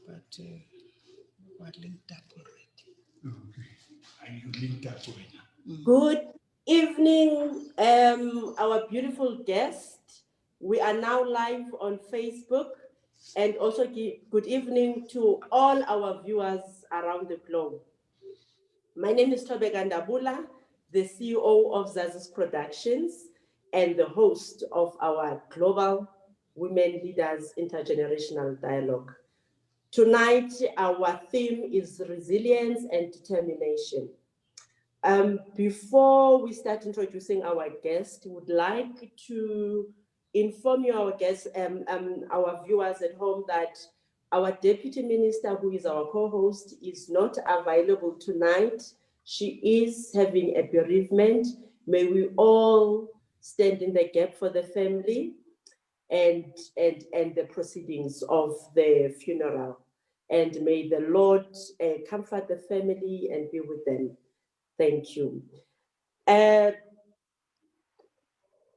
but we're linked up already. Okay. Are you linked up already? Good evening, our beautiful guest. We are now live on Facebook, and also good evening to all our viewers around the globe. My name is Thobeka Ndabula, the CEO of Zazi's Productions and the host of our Global Women Leaders Intergenerational Dialogue. Tonight, our theme is resilience and determination. Before we start introducing our guest, we would like to inform you, our guests, our viewers at home, that our Deputy Minister, who is our co-host, is not available tonight. She is having a bereavement. May we all stand in the gap for the family and the proceedings of the funeral. And may the Lord comfort the family and be with them. Thank you. I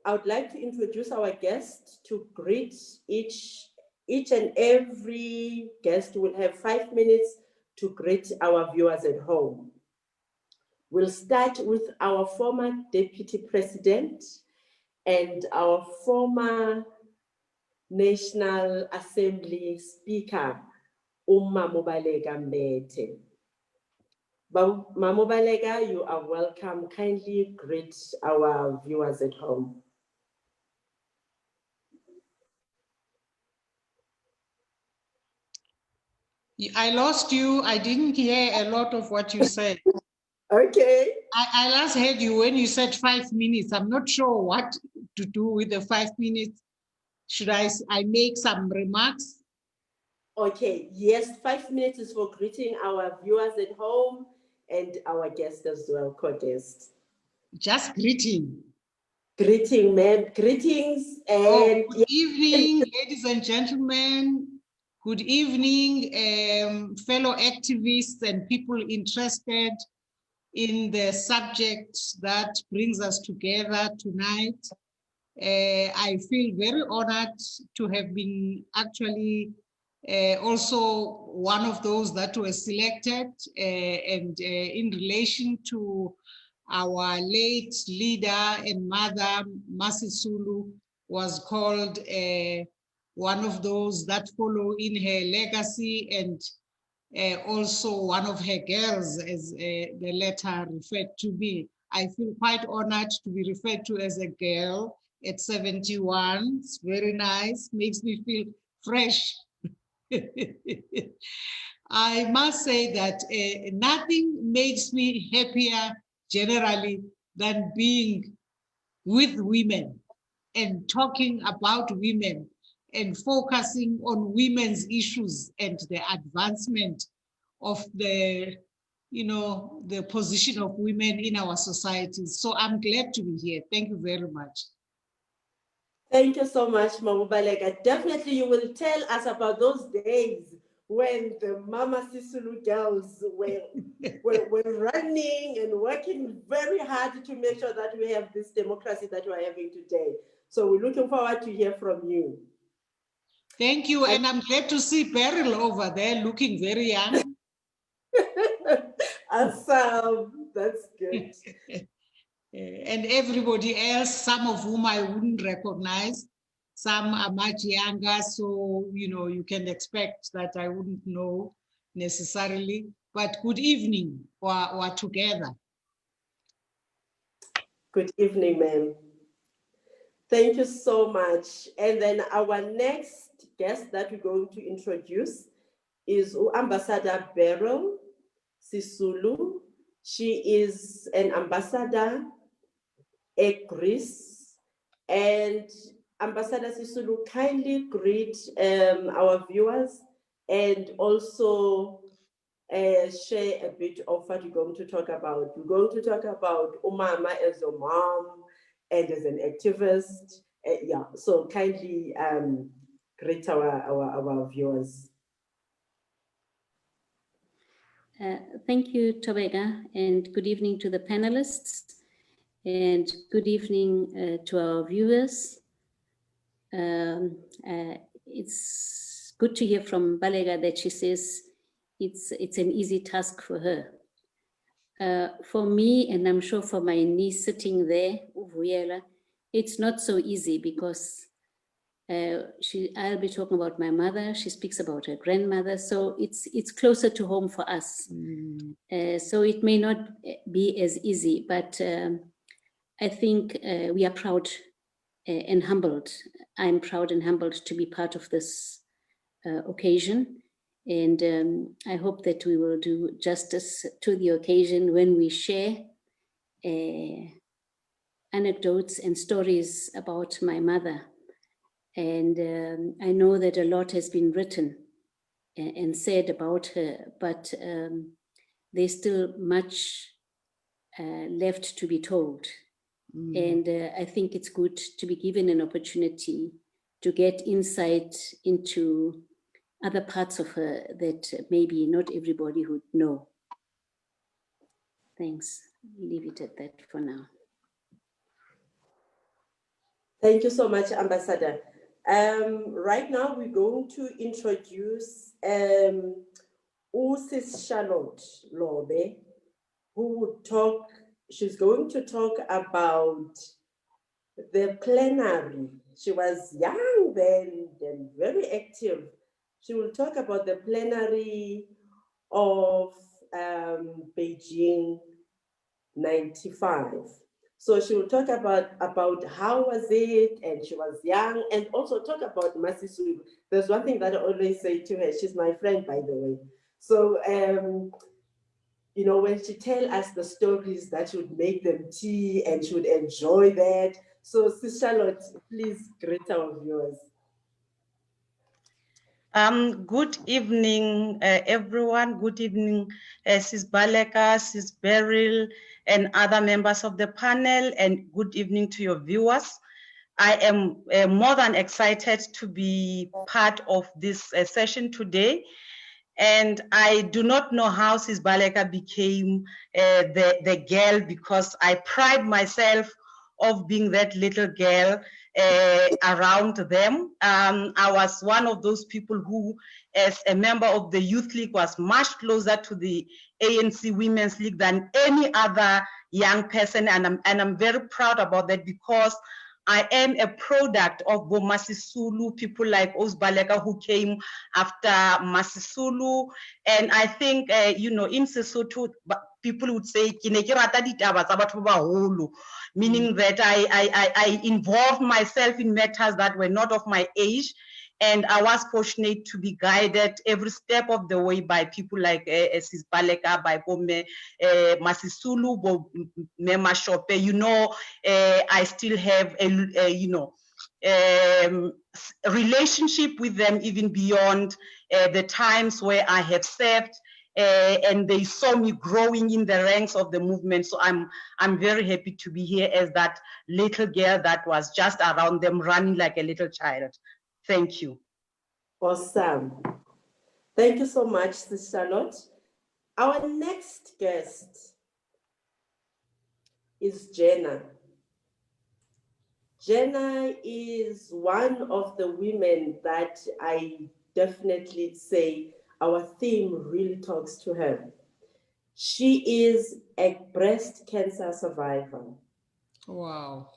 would like to introduce our guests. To greet each and every guest will have 5 minutes to greet our viewers at home. We'll start with our former Deputy President and our former National Assembly Speaker, Baleka Mbete. Mama Baleka, you are welcome. Kindly greet our viewers at home. I lost you. I didn't hear a lot of what you said. Okay. I last heard you when you said 5 minutes. I'm not sure what to do with the 5 minutes. Should I make some remarks? Okay, yes, 5 minutes is for greeting our viewers at home and our guests as well, co-guests. Just greeting. Greeting, ma'am. Greetings and good evening, ladies and gentlemen. Good evening, fellow activists and people interested in the subject that brings us together tonight. I feel very honored to have been actually also one of those that were selected, and in relation to our late leader and mother, Sisulu, was called one of those that follow in her legacy, and also one of her girls, as the letter referred to me. I feel quite honored to be referred to as a girl at 71. It's very nice, makes me feel fresh. I must say that nothing makes me happier generally than being with women and talking about women and focusing on women's issues and the advancement of the, the position of women in our societies. So I'm glad to be here. Thank you very much. Thank you so much, Mama Baleka. Definitely you will tell us about those days when the Mama Sisulu girls were running and working very hard to make sure that we have this democracy that we're having today. So we're looking forward to hear from you. Thank you, and I'm glad to see Beryl over there looking very young. Awesome, that's good. And everybody else, some of whom I wouldn't recognize, some are much younger, so you can expect that I wouldn't know necessarily. But good evening, we're together. Good evening, ma'am. Thank you so much. And then our next guest that we're going to introduce is Ambassador Beryl Sisulu. She is an ambassador at Greece. And Ambassador Sisulu, kindly greet our viewers and also share a bit of what we're going to talk about. We're going to talk about Umama as a mom and as an activist. So kindly greet our viewers. Thank you, Thobeka, and good evening to the panelists, and good evening to our viewers. It's good to hear from Baleka that she says it's an easy task for her. For me, and I'm sure for my niece sitting there, Vuyelwa, it's not so easy because I'll be talking about my mother. She speaks about her grandmother, so it's closer to home for us. So it may not be as easy, but I think we are proud and humbled. I'm proud and humbled to be part of this occasion. And I hope that we will do justice to the occasion when we share anecdotes and stories about my mother. And I know that a lot has been written and said about her, but there's still much left to be told. And I think it's good to be given an opportunity to get insight into other parts of her that maybe not everybody would know. Thanks. Leave it at that for now. Thank you so much, Ambassador. Right now, we're going to introduce Sis Charlotte Lobe, who would talk. She's going to talk about the plenary. She was young then and very active. She will talk about the plenary of Beijing 95. So she will talk about how was it, and she was young, and also talk about Sisulu. There's one thing that I always say to her. She's my friend, by the way. So, you know, when she tell us the stories that would make them tea and she would enjoy that. So, Sis Charlotte, please greet our viewers. Good evening, everyone. Good evening, Sis Baleka, Sis Beryl, and other members of the panel, and good evening to your viewers. I am more than excited to be part of this session today. And I do not know how Sis Baleka became the girl, because I pride myself of being that little girl around them. I was one of those people who, as a member of the Youth League, was much closer to the ANC Women's League than any other young person. And I'm very proud about that, because I am a product of Sisulu, people like Baleka who came after Sisulu. And I think, you know, in Sesotho, people would say, meaning that I involved myself in matters that were not of my age. And I was fortunate to be guided every step of the way by people like Sis Baleka, by Bome, Masisulu, Mema Shope. You know, I still have a you know, relationship with them even beyond the times where I have served. And they saw me growing in the ranks of the movement. So I'm very happy to be here as that little girl that was just around them, running like a little child. Thank you. Awesome. Thank you so much, Sis Charlotte. Our next guest is Jenna. Jenna is one of the women that I definitely say our theme really talks to her. She is a breast cancer survivor. Wow.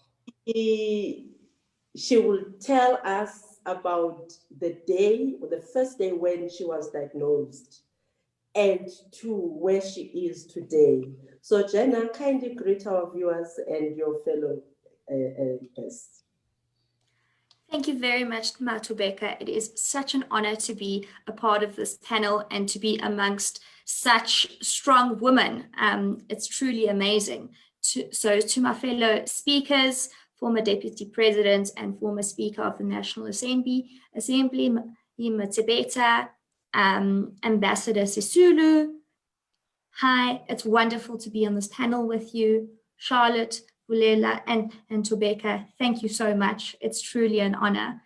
She will tell us about the day, or the first day when she was diagnosed, and to where she is today. So Jenna, kindly greet our viewers and your fellow guests. Thank you very much, Thobeka. It is such an honor to be a part of this panel and to be amongst such strong women. It's truly amazing. So to my fellow speakers, former Deputy President and former Speaker of the National Assembly, Mbete, Ambassador Sisulu. Hi, it's wonderful to be on this panel with you. Charlotte, Vuyelwa, and Thobeka, thank you so much. It's truly an honor.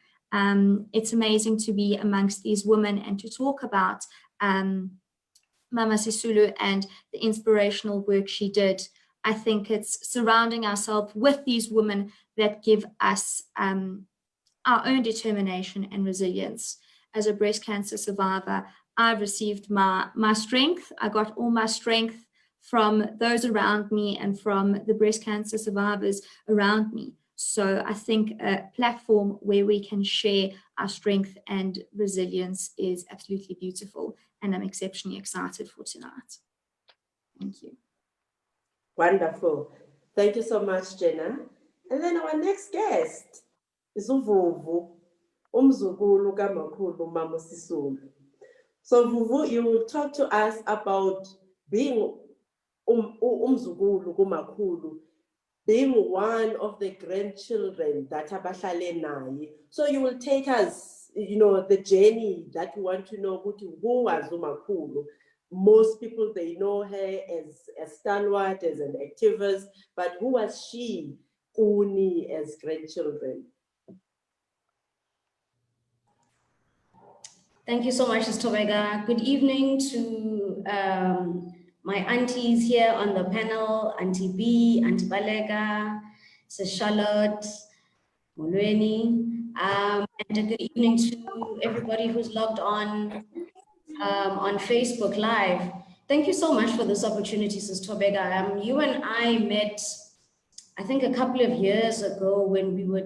It's amazing to be amongst these women and to talk about Mama Sisulu and the inspirational work she did. I think it's surrounding ourselves with these women that give us our own determination and resilience. as a breast cancer survivor, I received my strength. I got all my strength from those around me and from the breast cancer survivors around me. So I think a platform where we can share our strength and resilience is absolutely beautiful, and I'm exceptionally excited for tonight. Thank you. Wonderful. Thank you so much, Jenna. And then our next guest is Vuvu, umzukulu kamakhulu Mama Sisulu. So Vuvu, you will talk to us about being umzukulu kumakhulu, being one of the grandchildren that abahlale naye. So you will take us, the journey that we want to know who was umakhulu. Most people, they know her as a stalwart, as an activist, but who was she, Kuni, as grandchildren? Thank you so much, Ms. Thobeka. Good evening to my aunties here on the panel, Auntie B, Auntie Baleka, Sis Charlotte, Mulweni, and a good evening to everybody who's logged on Facebook Live. Thank you so much for this opportunity, Sis Thobeka. You and I met, I think, a couple of years ago when we were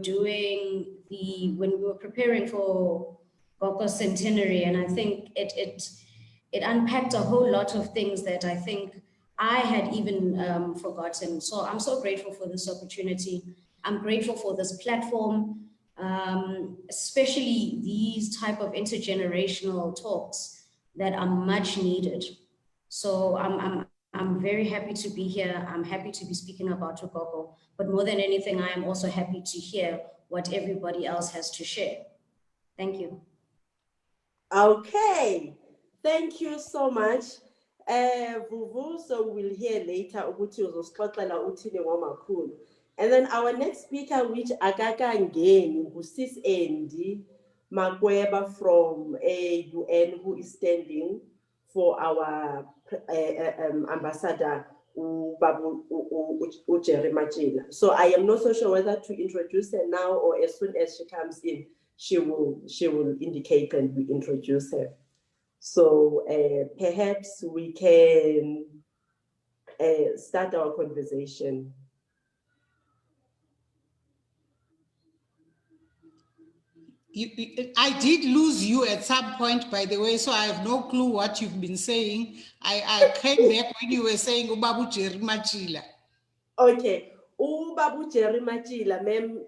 preparing for Gogo's centenary, and I think it unpacked a whole lot of things that I think I had even forgotten. So I'm so grateful for this opportunity. I'm grateful for this platform, especially these type of intergenerational talks that are much needed. So I'm very happy to be here. I'm happy to be speaking about Gogo, but more than anything, I am also happy to hear what everybody else has to share. Thank you. Okay, thank you so much. Vuvu, so we'll hear later ukuthi uzosixoxela uthini ngomakhulu. And then our next speaker, which akakangeni, ngusis Andy Makwabe from UN, who is standing for our ambassador Jerry Matjila. So I am not so sure whether to introduce her now or as soon as she comes in, she will indicate and we introduce her. So perhaps we can start our conversation. I did lose you at some point, by the way, so I have no clue what you've been saying. I came back when you were saying Ubabu Jerry Matjila. Okay. Ubabu Jerry Matjila, ma'am,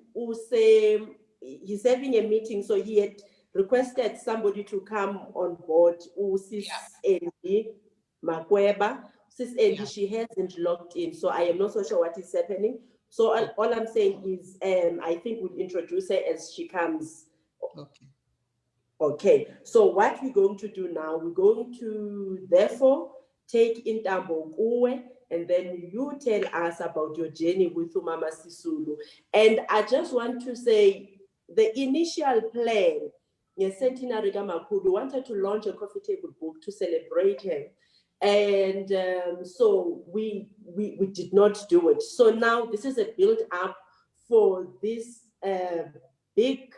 he's having a meeting, so he had requested somebody to come on board. Sis Andy Makwabe. Sis Andy, she hasn't logged in, so I am not so sure what is happening. So all I'm saying is, I think we'll introduce her as she comes. Okay. Okay, so what we're going to do now, we're going to therefore take Intambo Uwe, and then you tell us about your journey with Mama Sisulu. And I just want to say the initial plan, Centenary Gamakudu wanted to launch a coffee table book to celebrate him. And so we did not do it. So now this is a build up for this big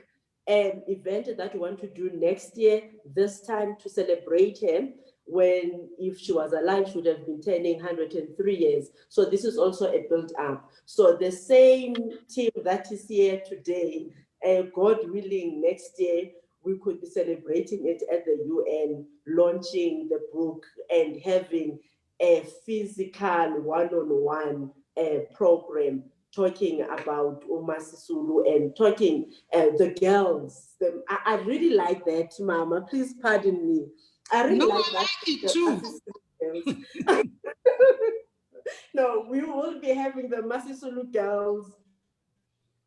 event that we want to do next year, this time to celebrate him, when if she was alive, she would have been turning 103 years. So this is also a build up. So the same team that is here today, God willing, next year, we could be celebrating it at the UN, launching the book and having a physical one-on-one program talking about Sisulu and talking the girls. I really like that, Mama. Please pardon me. I really like that. I like it too. No, we will be having the Sisulu girls,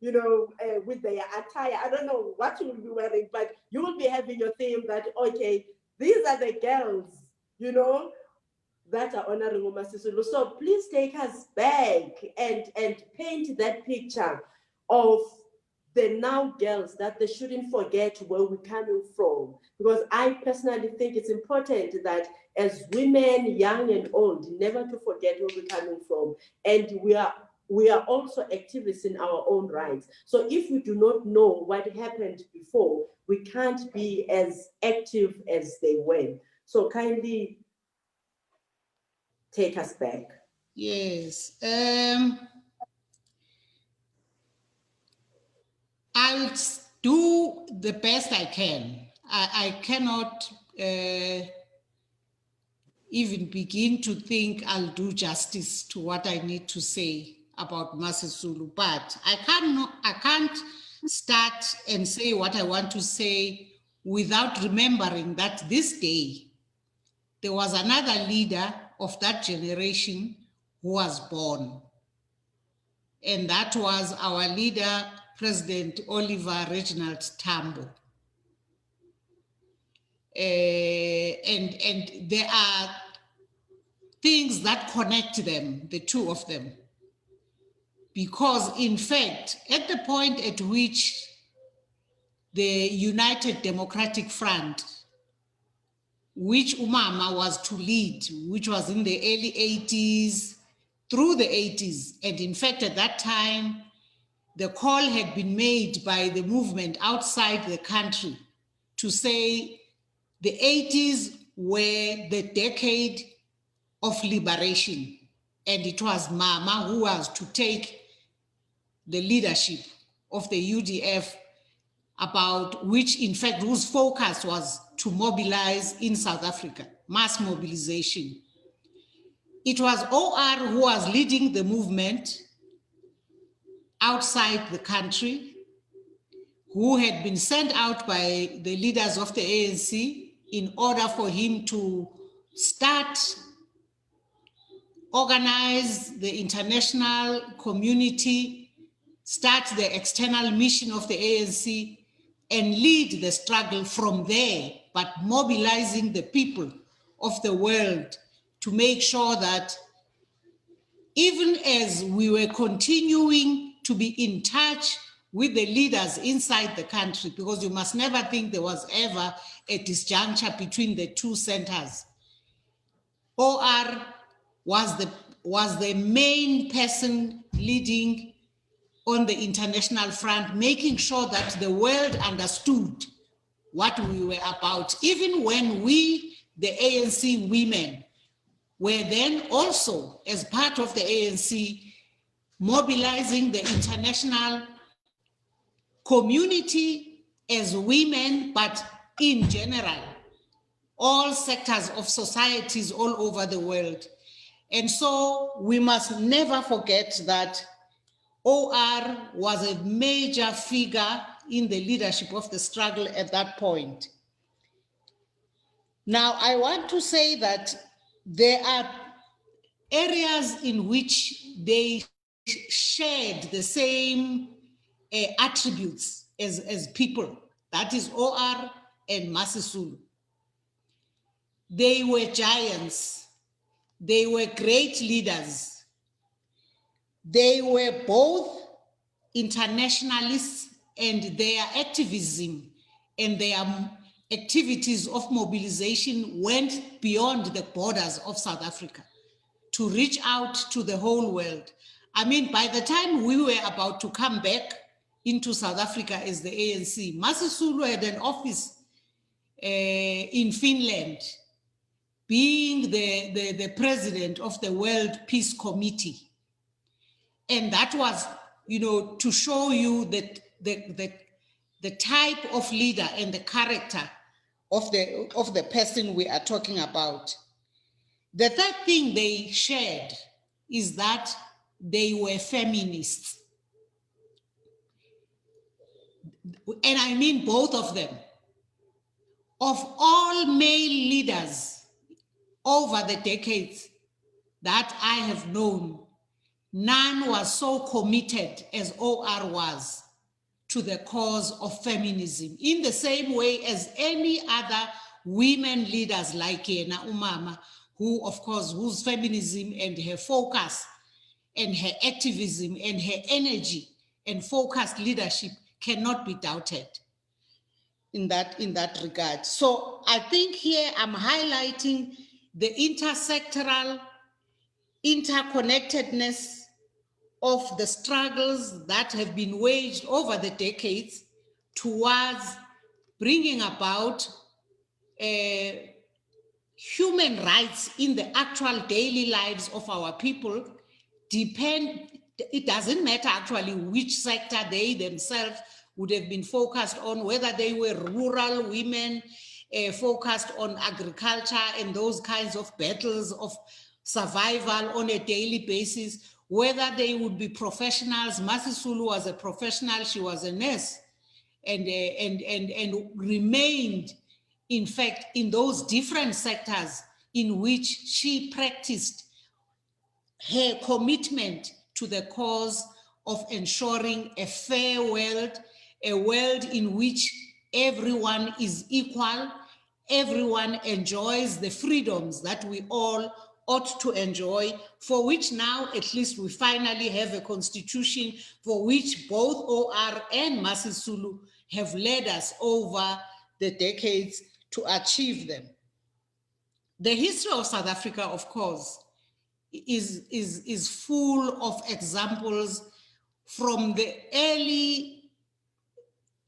with their attire. I don't know what you will be wearing, but you will be having your theme that, okay, these are the girls, that are honoring Sisulu. So please take us back and paint that picture of the now girls, that they shouldn't forget where we're coming from. Because I personally think it's important that as women, young and old, never to forget where we're coming from. And we are we are also activists in our own rights. So if we do not know what happened before, we can't be as active as they were. So kindly take us back. Yes. I'll do the best I can. I cannot even begin to think I'll do justice to what I need to say about Sisulu, but I can't start and say what I want to say without remembering that this day there was another leader of that generation who was born. And that was our leader, President Oliver Reginald Tambo. And there are things that connect them, the two of them. Because in fact, at the point at which the United Democratic Front, which Umama was to lead, which was in the early 80s, through the 80s, and in fact at that time, the call had been made by the movement outside the country to say the 80s were the decade of liberation. And it was Mama who was to take the leadership of the UDF, about which, in fact, whose focus was to mobilize in South Africa, mass mobilization. It was OR who was leading the movement outside the country, who had been sent out by the leaders of the ANC in order for him to start, organize the international community, start the external mission of the ANC, and lead the struggle from there, but mobilizing the people of the world to make sure that even as we were continuing to be in touch with the leaders inside the country, because you must never think there was ever a disjuncture between the two centers. OR was the main person leading on the international front, making sure that the world understood what we were about, even when we, the ANC women, were then also, as part of the ANC, mobilizing the international community as women, but in general, all sectors of societies all over the world. And so we must never forget that OR was a major figure in the leadership of the struggle at that point. Now, I want to say that there are areas in which they shared the same attributes as people. That is OR and Sisulu. They were giants. They were great leaders. They were both internationalists, and their activism and their activities of mobilization went beyond the borders of South Africa to reach out to the whole world. I mean, by the time we were about to come back into South Africa as the ANC, Sisulu had an office in Finland, being the president of the World Peace Committee. And that was, you know, to show you that the type of leader and the character of the person we are talking about. The third thing they shared is that they were feminists. And I mean both of them. Of all male leaders over the decades that I have known, none was so committed as OR was to the cause of feminism, in the same way as any other women leaders like Jenna Umama, who, of course, whose feminism and her focus and her activism and her energy and focused leadership cannot be doubted in that regard. So I think here I'm highlighting the intersectoral interconnectedness of the struggles that have been waged over the decades towards bringing about human rights in the actual daily lives of our people it doesn't matter actually which sector they themselves would have been focused on, whether they were rural women, focused on agriculture and those kinds of battles of survival on a daily basis, whether they would be professionals. Sisulu was a professional, she was a nurse, and remained, in fact, in those different sectors in which she practiced her commitment to the cause of ensuring a fair world, a world in which everyone is equal, everyone enjoys the freedoms that we all ought to enjoy, for which now at least we finally have a constitution for which both OR and Sisulu have led us over the decades to achieve them. The history of South Africa, of course, is full of examples from the early,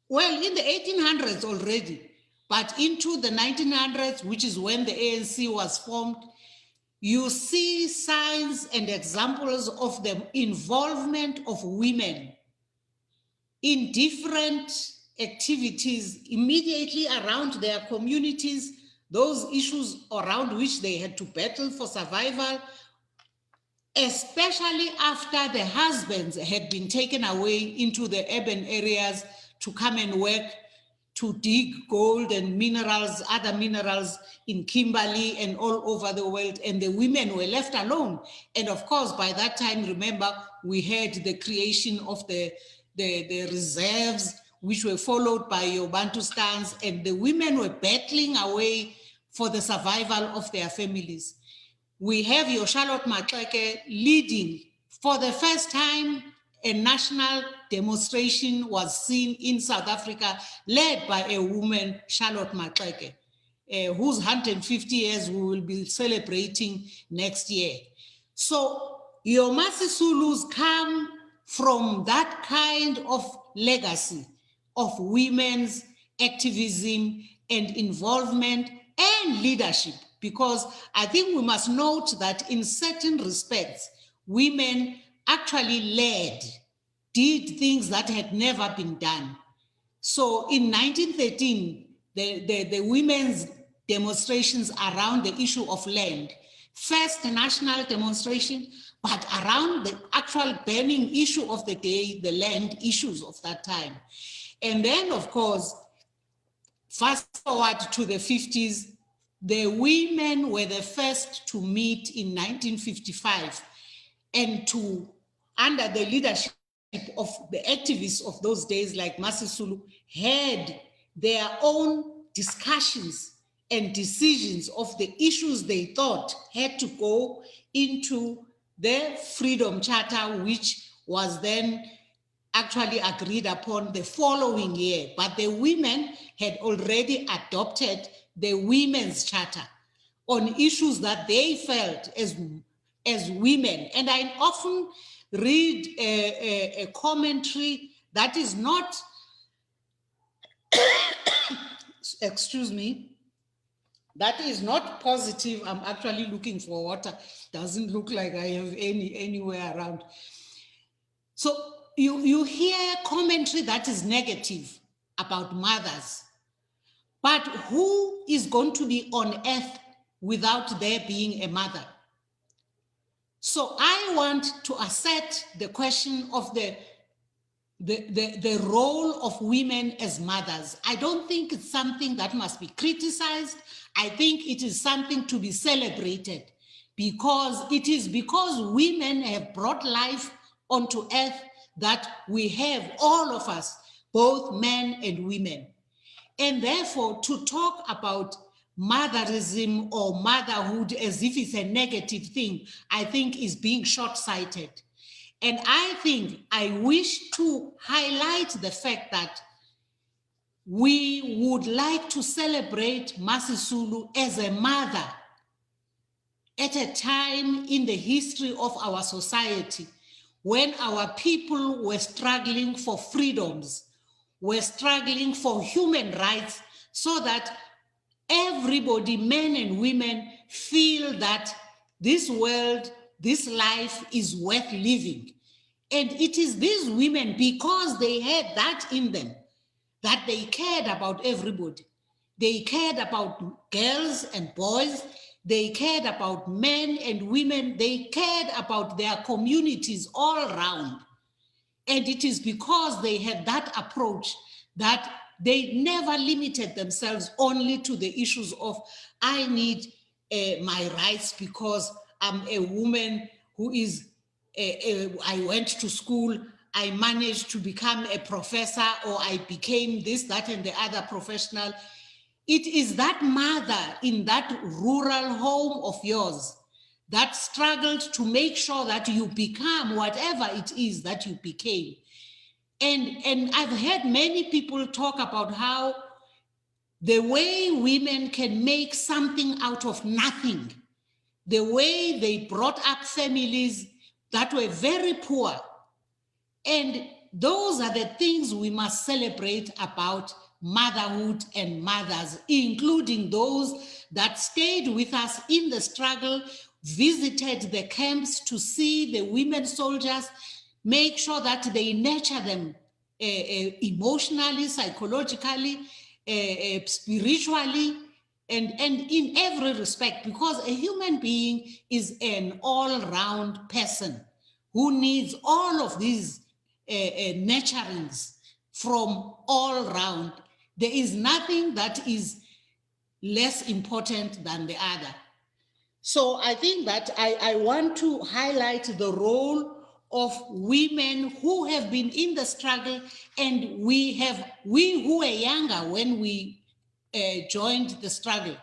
well, in the 1800s already, but into the 1900s, which is when the ANC was formed. You see signs and examples of the involvement of women in different activities immediately around their communities, those issues around which they had to battle for survival, especially after the husbands had been taken away into the urban areas to come and work, to dig gold and minerals, other minerals in Kimberley and all over the world, and the women were left alone. And of course, by that time, remember, we had the creation of the reserves, which were followed by your Bantustans, and the women were battling away for the survival of their families. We have your Charlotte Makwabe leading. For the first time, a national demonstration was seen in South Africa, led by a woman, Charlotte Makwabe, whose 150 years we will be celebrating next year. So your Sisulu's come from that kind of legacy of women's activism and involvement and leadership, because I think we must note that in certain respects, women actually led, did things that had never been done. So in 1913, the women's demonstrations around the issue of land, first national demonstration, but around the actual burning issue of the day, the land issues of that time. And then, of course, fast forward to the 50s, the women were the first to meet in 1955 and to, under the leadership of the activists of those days like Sisulu, had their own discussions and decisions of the issues they thought had to go into the Freedom Charter, which was then actually agreed upon the following year. But the women had already adopted the Women's Charter on issues that they felt as women. And I often read a commentary that is not, excuse me, that is not positive. I'm actually looking for water. Doesn't look like I have anywhere around. So you hear commentary that is negative about mothers, but who is going to be on earth without there being a mother? So I want to assert the question of the role of women as mothers. I don't think it's something that must be criticized. I think it is something to be celebrated, because it is because women have brought life onto earth that we have, all of us, both men and women. And therefore, to talk about motherism or motherhood as if it's a negative thing, I think is being short-sighted. And I think I wish to highlight the fact that we would like to celebrate Sisulu as a mother at a time in the history of our society when our people were struggling for freedoms, were struggling for human rights, so that everybody, men and women, feel that this world, this life is worth living. And it is these women, because they had that in them, that they cared about everybody. They cared about girls and boys. They cared about men and women. They cared about their communities all around. And it is because they had that approach that they never limited themselves only to the issues of, I need my rights because I'm a woman who is, I went to school, I managed to become a professor, or I became this, that, and the other professional. It is that mother in that rural home of yours that struggled to make sure that you become whatever it is that you became. And I've heard many people talk about how the way women can make something out of nothing, the way they brought up families that were very poor. And those are the things we must celebrate about motherhood and mothers, including those that stayed with us in the struggle, visited the camps to see the women soldiers, make sure that they nurture them emotionally, psychologically, spiritually, and in every respect, because a human being is an all-round person who needs all of these nurturings from all round. There is nothing that is less important than the other. So I think that I want to highlight the role of women who have been in the struggle, and we who were younger when we joined the struggle,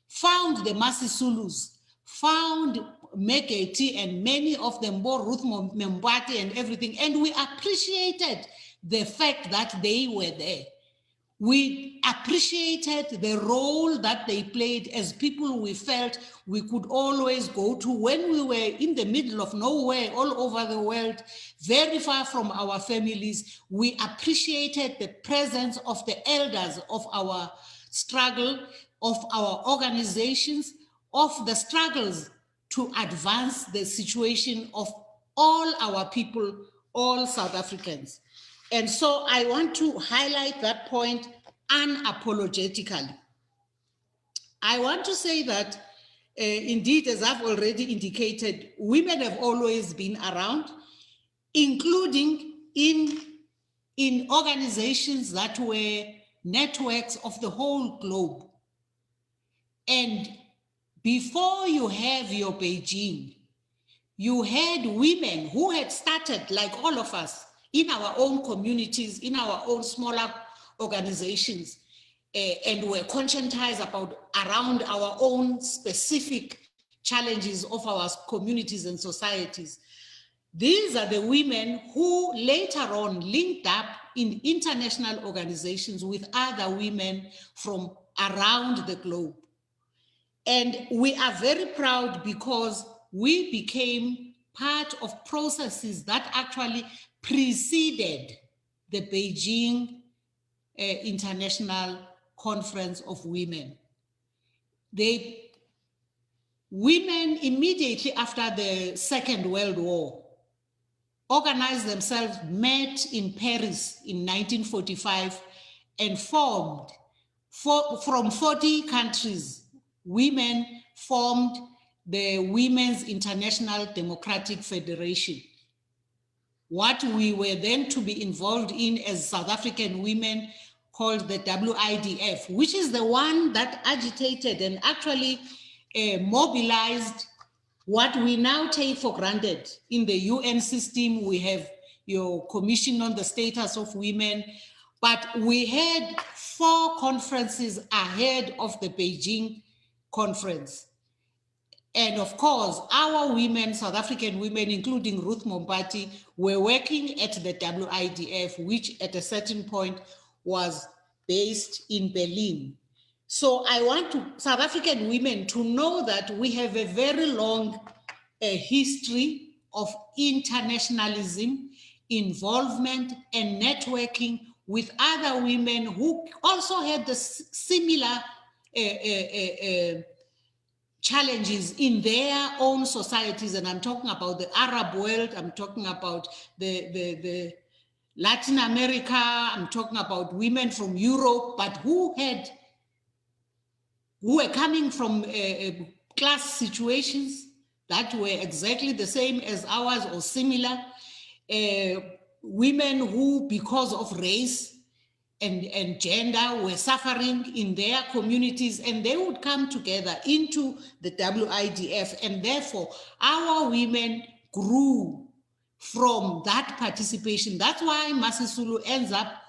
found the Masisulus, found Mbete and many of them, Ruth Mbete and everything, and we appreciated the fact that they were there. We appreciated the role that they played as people we felt we could always go to when we were in the middle of nowhere, all over the world, very far from our families. We appreciated the presence of the elders of our struggle, of our organizations, of the struggles to advance the situation of all our people, all South Africans. And so I want to highlight that point unapologetically. I want to say that, indeed, as I've already indicated, women have always been around, including in organizations that were networks of the whole globe. And before you have your Beijing, you had women who had started, like all of us, in our own communities, in our own smaller organizations, and were conscientized around our own specific challenges of our communities and societies. These are the women who later on linked up in international organizations with other women from around the globe. And we are very proud because we became part of processes that actually preceded the Beijing International Conference of Women. Women immediately after the Second World War organized themselves, met in Paris in 1945, and formed, from 40 countries, women formed the Women's International Democratic Federation. What we were then to be involved in as South African women called the WIDF, which is the one that agitated and actually mobilized what we now take for granted. In the UN system, we have your Commission on the Status of Women, but we had 4 conferences ahead of the Beijing conference. And of course, our women, South African women, including Ruth Mbete, were working at the WIDF, which at a certain point was based in Berlin. So I want South African women to know that we have a very long history of internationalism, involvement, and networking with other women who also had the similar challenges in their own societies. And I'm talking about the Arab world, I'm talking about the Latin America, I'm talking about women from Europe, but who were coming from class situations that were exactly the same as ours or similar. Women who, because of race and gender, were suffering in their communities, and they would come together into the WIDF, and therefore our women grew from that participation. That's why Sisulu ends up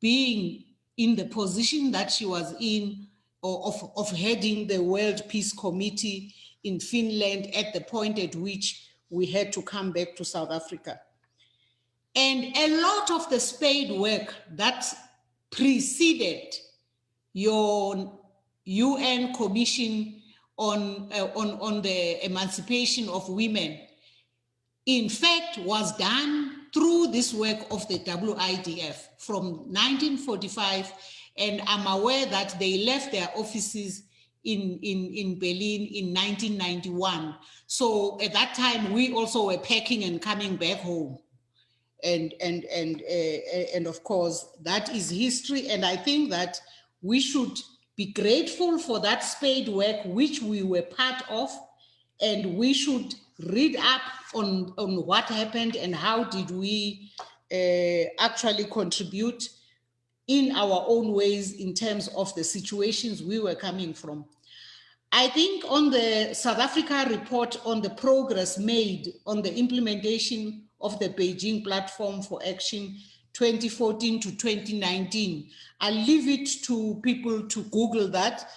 being in the position that she was in, or of heading the World Peace Committee in Finland at the point at which we had to come back to South Africa. And a lot of the spade work that preceded your UN Commission on the emancipation of women, in fact, was done through this work of the WIDF from 1945. And I'm aware that they left their offices in Berlin in 1991. So at that time, we also were packing and coming back home. And of course, that is history. And I think that we should be grateful for that spade work, which we were part of, and we should read up on what happened and how did we actually contribute in our own ways in terms of the situations we were coming from. I think on the South Africa report on the progress made on the implementation of the Beijing Platform for Action 2014 to 2019, I'll leave it to people to Google that.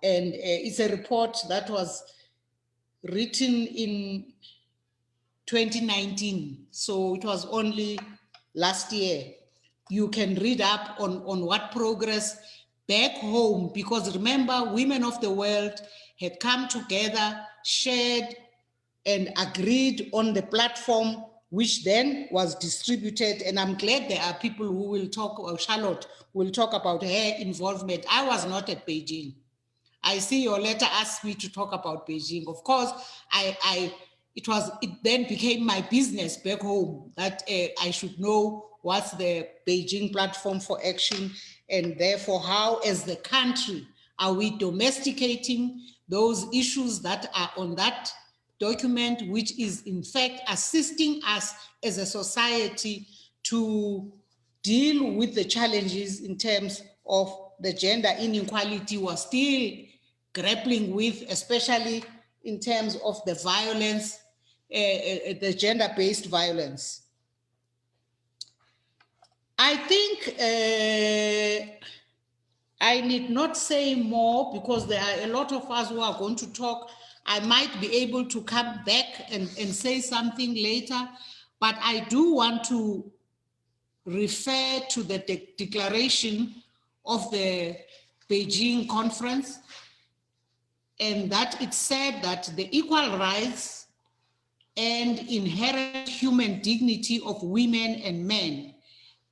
And it's a report that was written in 2019, so it was only last year. You can read up on what progress back home, because remember, women of the world had come together, shared, and agreed on the platform, which then was distributed. And I'm glad there are people who will talk, or Charlotte will talk about her involvement. I was not at Beijing. I see your letter asked me to talk about Beijing. Of course, it then became my business back home that I should know what's the Beijing Platform for Action, and therefore how, as the country, are we domesticating those issues that are on that document, which is in fact assisting us as a society to deal with the challenges in terms of the gender inequality we're still grappling with, especially in terms of the violence, the gender-based violence. I think I need not say more because there are a lot of us who are going to talk. I might be able to come back and say something later, but I do want to refer to the declaration of the Beijing conference, and that it said that the equal rights and inherent human dignity of women and men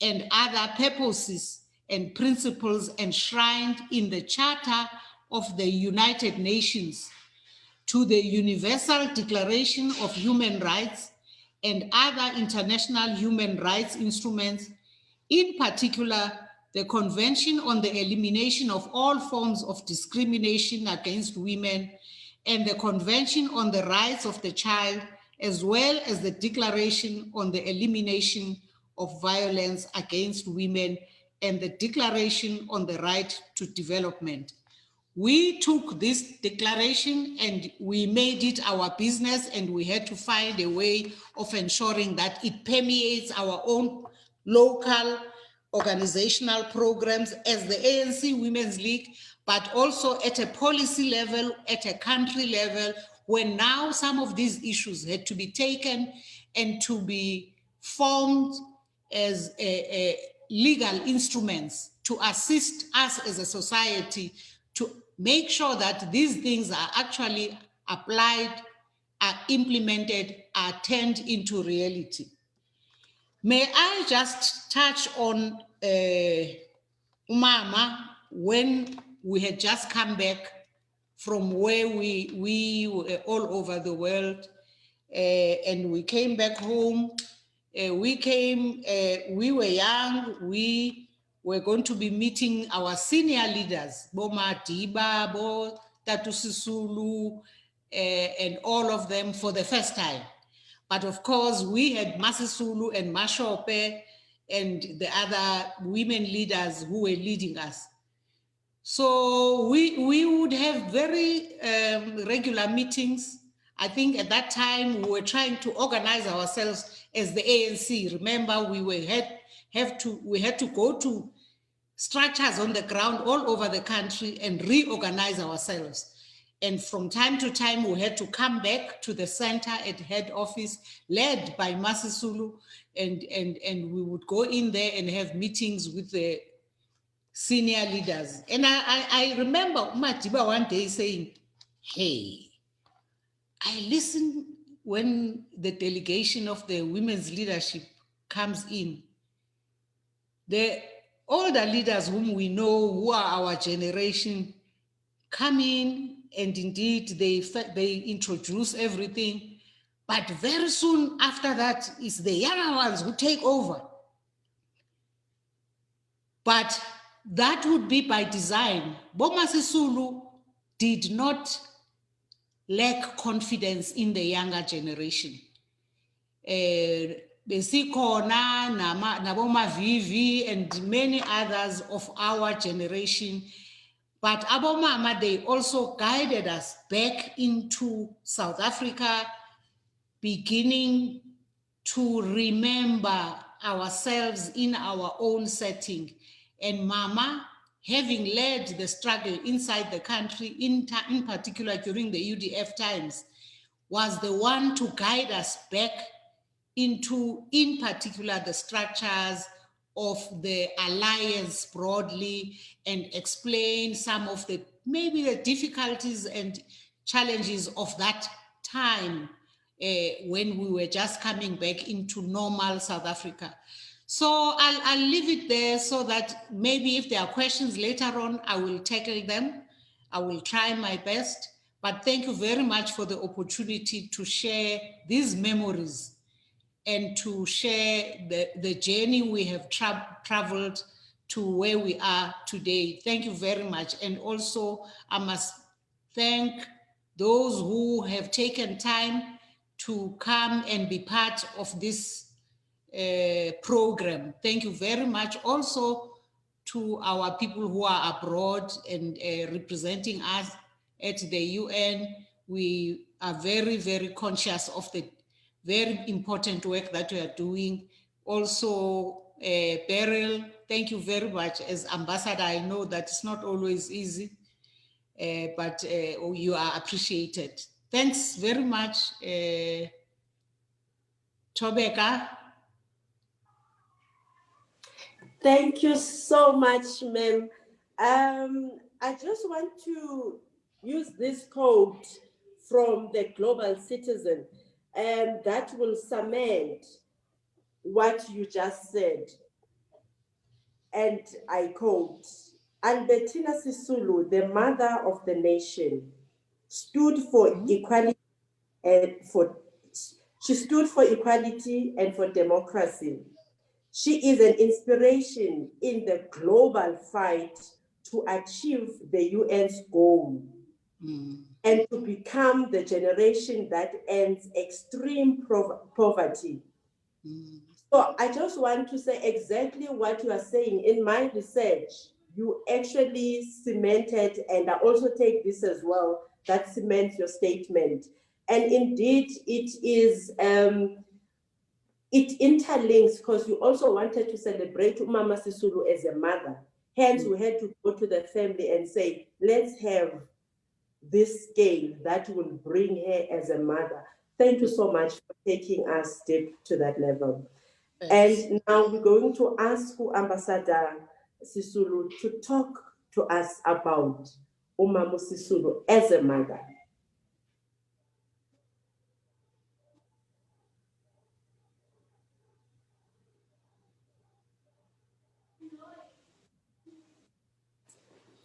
and other purposes and principles enshrined in the Charter of the United Nations, to the Universal Declaration of Human Rights and other international human rights instruments, in particular, the Convention on the Elimination of All Forms of Discrimination Against Women and the Convention on the Rights of the Child, as well as the Declaration on the Elimination of Violence Against Women and the Declaration on the Right to Development. We took this declaration and we made it our business, and we had to find a way of ensuring that it permeates our own local organizational programs as the ANC Women's League, but also at a policy level, at a country level, when now some of these issues had to be taken and to be formed as legal instruments to assist us as a society to make sure that these things are actually applied are implemented, are turned into reality. May I just touch on Umama when we had just come back from where we were all over the world, and we came back home. We were young, we were going to be meeting our senior leaders, Bo Madiba, Bo Tatu Sisulu, and all of them for the first time. But of course, we had Masisulu and Mashope and the other women leaders who were leading us. So we would have very regular meetings. I think at that time we were trying to organize ourselves as the ANC. Remember, we had to go to structures on the ground all over the country and reorganize ourselves. And from time to time, we had to come back to the center at head office, led by Masisulu, and we would go in there and have meetings with the senior leaders. And I remember Matjila one day saying, hey, I listen when the delegation of the women's leadership comes in. The older leaders whom we know, who are our generation, come in and indeed they introduce everything. But very soon after that is the younger ones who take over. But that would be by design. Boma Sisulu did not lack confidence in the younger generation. Besikona, Naboma Vivi, and many others of our generation. But Abomama, they also guided us back into South Africa, beginning to remember ourselves in our own setting. And Mama, having led the struggle inside the country, in particular during the UDF times, was the one to guide us back into, in particular, the structures of the alliance broadly, and explain some of the, maybe the difficulties and challenges of that time when we were just coming back into normal South Africa. So I'll leave it there so that maybe if there are questions later on, I will tackle them. I will try my best, but thank you very much for the opportunity to share these memories and to share the journey we have traveled to where we are today. Thank you very much. And also I must thank those who have taken time to come and be part of this program. Thank you very much also to our people who are abroad and representing us at the UN. We are very, very conscious of the very important work that we are doing. Also, Beryl, thank you very much. As ambassador, I know that it's not always easy, but you are appreciated. Thanks very much, Thobeka. Thank you so much, ma'am. I just want to use this quote from the Global Citizen, and that will cement what you just said. And I quote, Albertina Sisulu, the mother of the nation, stood for equality and for democracy. She is an inspiration in the global fight to achieve the UN's goal and to become the generation that ends extreme poverty. So I just want to say exactly what you are saying. In my research, you actually cemented, and I also take this as well, that cements your statement. And indeed, it is, it interlinks, because you also wanted to celebrate Mama Sisulu as a mother. Hence, we had to go to the family and say, let's have this scale that will bring her as a mother. Thank you so much for taking us deep to that level. Yes. And now we're going to ask Ambassador Sisulu to talk to us about Umama Sisulu as a mother.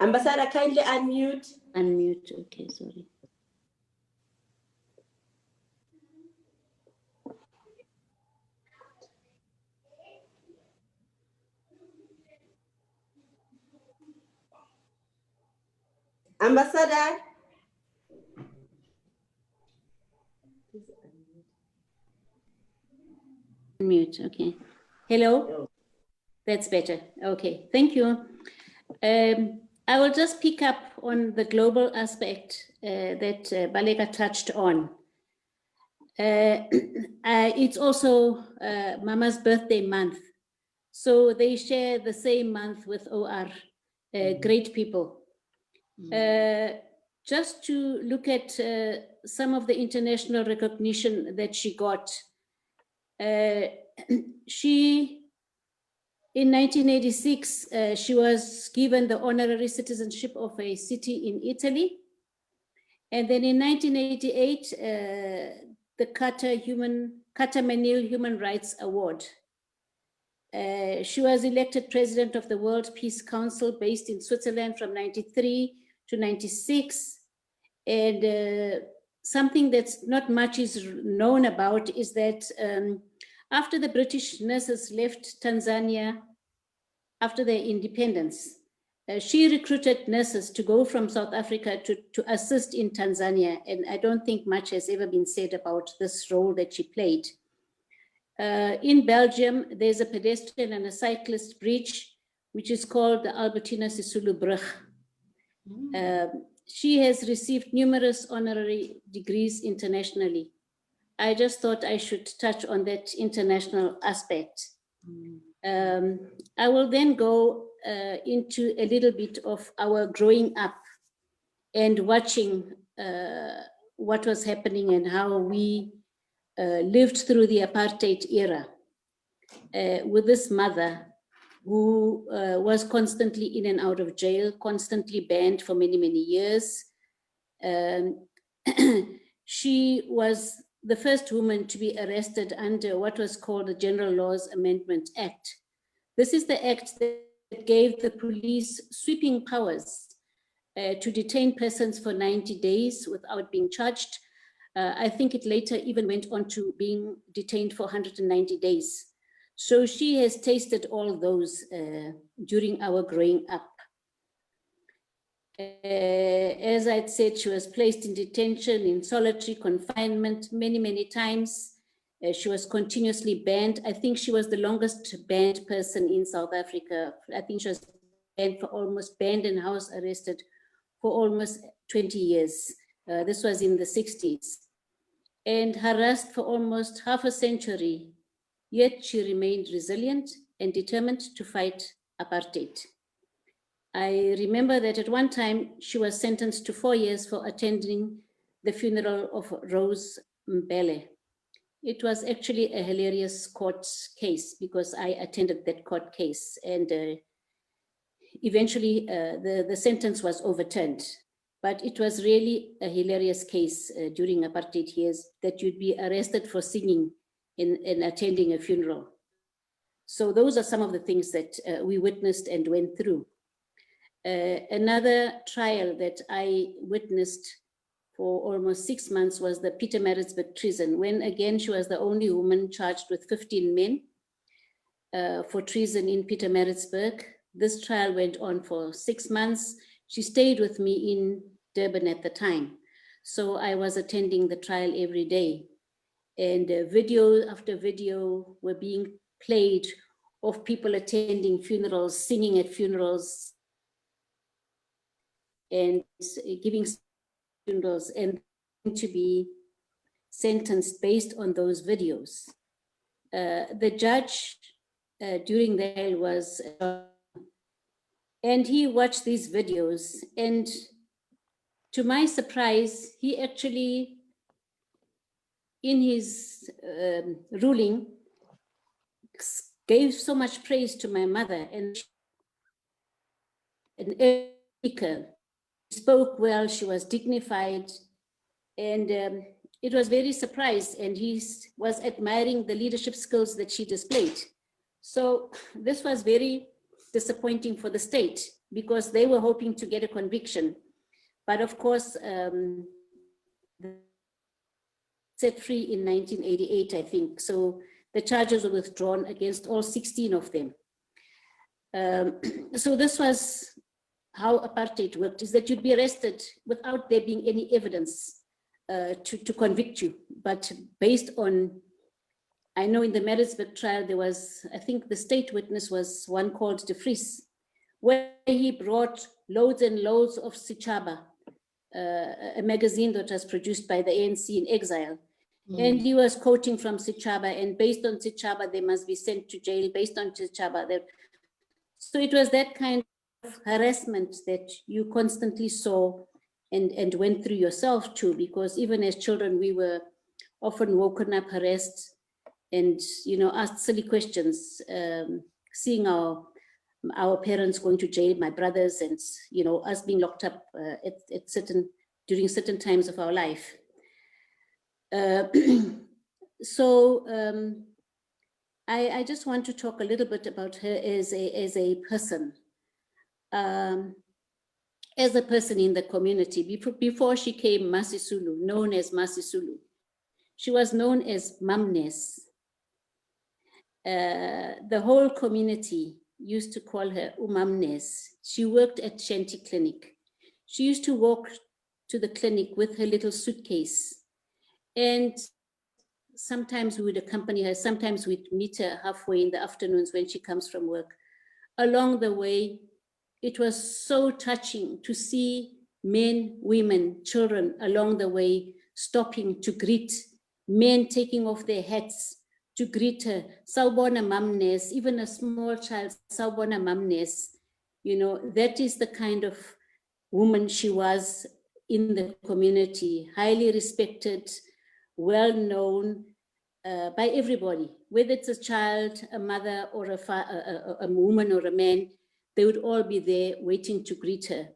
Ambassador, kindly unmute. Unmute, okay, sorry. Ambassador. Mute, okay. Hello? That's better. Okay, thank you. I will just pick up on the global aspect that Baleka touched on. It's also Mama's birthday month. So they share the same month with OR, great people. Just to look at some of the international recognition that she got. In 1986, she was given the honorary citizenship of a city in Italy. And then in 1988, the Carter Menil Human Rights Award. She was elected president of the World Peace Council based in Switzerland from 93 to 96. And something that's not much is known about is that after the British nurses left Tanzania after their independence, she recruited nurses to go from South Africa to assist in Tanzania. And I don't think much has ever been said about this role that she played. In Belgium, there's a pedestrian and a cyclist bridge, which is called the Albertina Sisulu Brug. She has received numerous honorary degrees internationally. I just thought I should touch on that international aspect. I will then go into a little bit of our growing up and watching what was happening and how we lived through the apartheid era with this mother who was constantly in and out of jail, constantly banned for many, many years. She was the first woman to be arrested under what was called the General Laws Amendment Act. This is the act that gave the police sweeping powers to detain persons for 90 days without being charged. I think it later even went on to being detained for 190 days. So she has tasted all those during our growing up. As I'd said, she was placed in detention, in solitary confinement many, many times. She was continuously banned. I think she was the longest banned person in South Africa. I think she was banned and house arrested for almost 20 years. This was in the 60s. And harassed for almost half a century, yet she remained resilient and determined to fight apartheid. I remember that at one time she was sentenced to 4 years for attending the funeral of Rose Mbete. It was actually a hilarious court case because I attended that court case, and eventually the sentence was overturned. But it was really a hilarious case during apartheid years that you'd be arrested for singing in attending a funeral. So those are some of the things that we witnessed and went through. Another trial that I witnessed for almost 6 months was the Pietermaritzburg treason, when again she was the only woman charged with 15 men for treason in Pietermaritzburg. This trial went on for 6 months. She stayed with me in Durban at the time. So I was attending the trial every day. And video after video were being played of people attending funerals, singing at funerals, and giving funerals, and to be sentenced based on those videos. The judge during the trial was, and he watched these videos, and to my surprise, he actually, in his ruling, gave so much praise to my mother, and an speaker. She spoke well, she was dignified, and it was very surprised, and he was admiring the leadership skills that she displayed. So this was very disappointing for the state, because they were hoping to get a conviction. But of course, set free in 1988, I think. So the charges were withdrawn against all 16 of them. So this was how apartheid worked, is that you'd be arrested without there being any evidence to convict you. But based on, I know in the Maritzburg trial, there was, I think the state witness was one called De Vries, where he brought loads and loads of Sichaba, a magazine that was produced by the ANC in exile. And he was quoting from Sichaba, and based on Sichaba, they must be sent to jail, based on Sichaba. So it was that kind of harassment that you constantly saw and went through yourself too, because even as children, we were often woken up, harassed, and, you know, asked silly questions, seeing our parents going to jail, my brothers, and, you know, us being locked up during certain times of our life. I just want to talk a little bit about her as a person. As a person in the community, before she came Sisulu, known as Sisulu, she was known as Mamnes. The whole community used to call her Umamnes. She worked at Shanty Clinic. She used to walk to the clinic with her little suitcase. And sometimes we would accompany her, sometimes we'd meet her halfway in the afternoons when she comes from work. Along the way, it was so touching to see men, women, children along the way stopping to greet, men taking off their hats to greet her. Sawubona Mamnes, even a small child, Sawubona Mamnes. You know, that is the kind of woman she was in the community, highly respected, well known by everybody, whether it's a child, a mother, or a woman or a man, they would all be there waiting to greet her.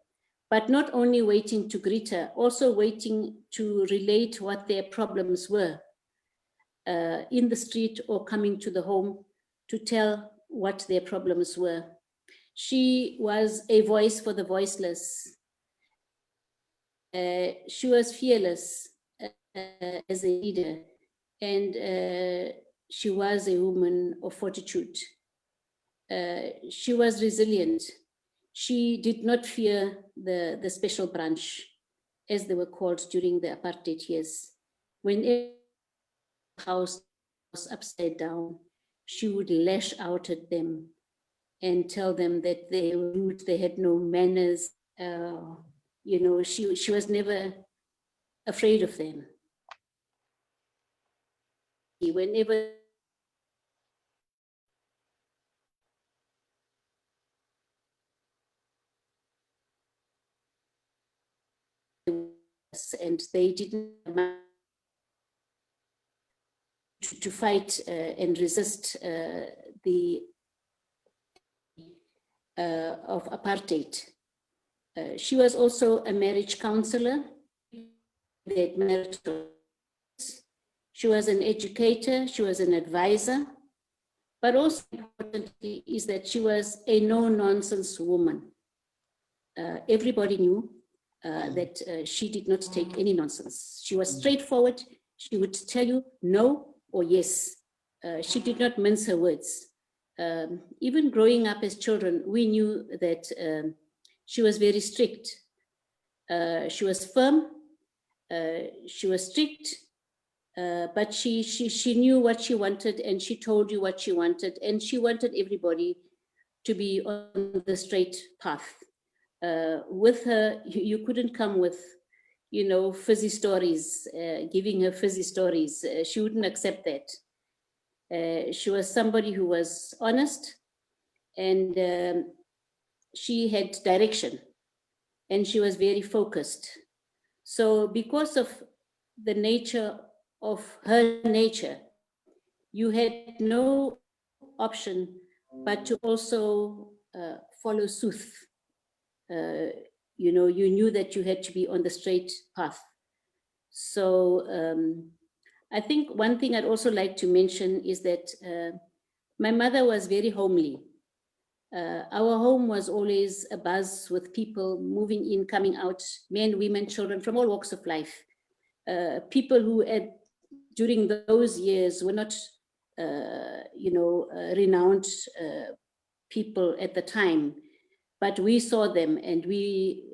But not only waiting to greet her, also waiting to relate what their problems were in the street or coming to the home to tell what their problems were. She was a voice for the voiceless. She was fearless as a leader, and she was a woman of fortitude. She was resilient. She did not fear the special branch, as they were called during the apartheid years. When the house was upside down, she would lash out at them and tell them that they were rude, they had no manners. You know, she was never afraid of them. Whenever and they didn't to fight and resist the of apartheid. She was also a marriage counselor. She was an educator, she was an advisor, but also importantly is that she was a no-nonsense woman. Everybody knew that she did not take any nonsense. She was straightforward. She would tell you no or yes. She did not mince her words. Even growing up as children, we knew that she was very strict. She was firm, she was strict, but she knew what she wanted, and she told you what she wanted, and she wanted everybody to be on the straight path. With her, you couldn't come with, you know, fuzzy stories, giving her fuzzy stories. She wouldn't accept that. She was somebody who was honest, and she had direction, and she was very focused. So because of the nature of her nature, you had no option but to also follow suit. You know, you knew that you had to be on the straight path. So I think one thing I'd also like to mention is that my mother was very homely. Our home was always a buzz with people moving in, coming out, men, women, children from all walks of life. People who during those years were not, renowned people at the time, but we saw them and we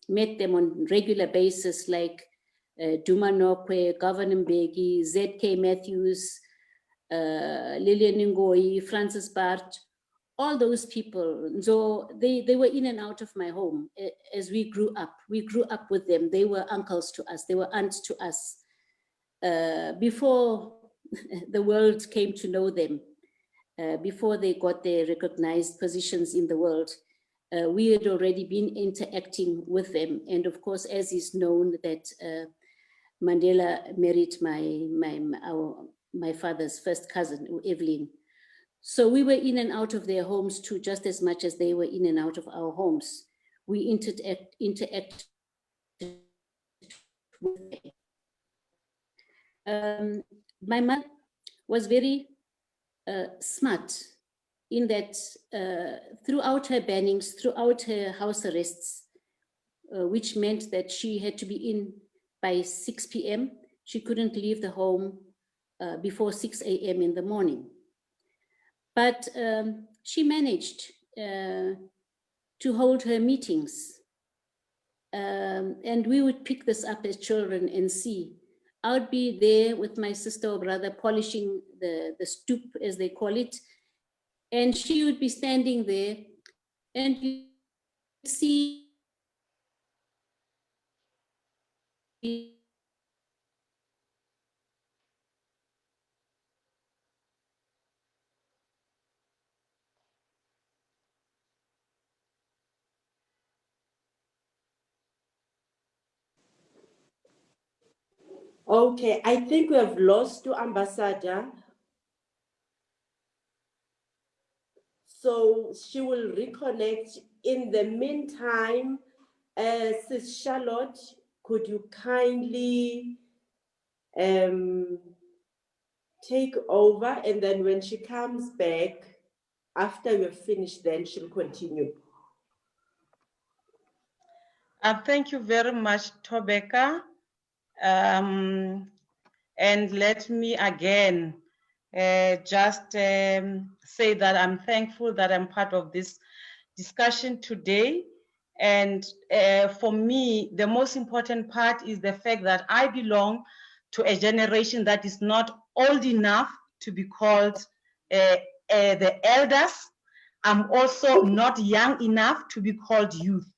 met them on regular basis, like Duma Nokwe, Governor Mbeki, Z.K. Matthews, Lillian Ngoyi, Francis Bart, all those people. So they were in and out of my home as we grew up. We grew up with them. They were uncles to us. They were aunts to us. Before the world came to know them, before they got their recognized positions in the world, we had already been interacting with them. And of course, as is known, that Mandela married my father's first cousin, Evelyn. So we were in and out of their homes too, just as much as they were in and out of our homes. We interact with them. My mother was very smart in that throughout her bannings, throughout her house arrests, which meant that she had to be in by 6 p.m. She couldn't leave the home before 6 a.m. in the morning. But she managed to hold her meetings. And we would pick this up as children and see. I would be there with my sister or brother polishing the stoop, as they call it. And she would be standing there and you see Okay, I think we have lost to Ambassador. So she will reconnect. In the meantime, Sis Charlotte, could you kindly take over, and then when she comes back, after you've finished, then she'll continue. Thank you very much, Thobeka. And let me again just say that I'm thankful that I'm part of this discussion today. And for me, the most important part is the fact that I belong to a generation that is not old enough to be called the elders. I'm also not young enough to be called youth.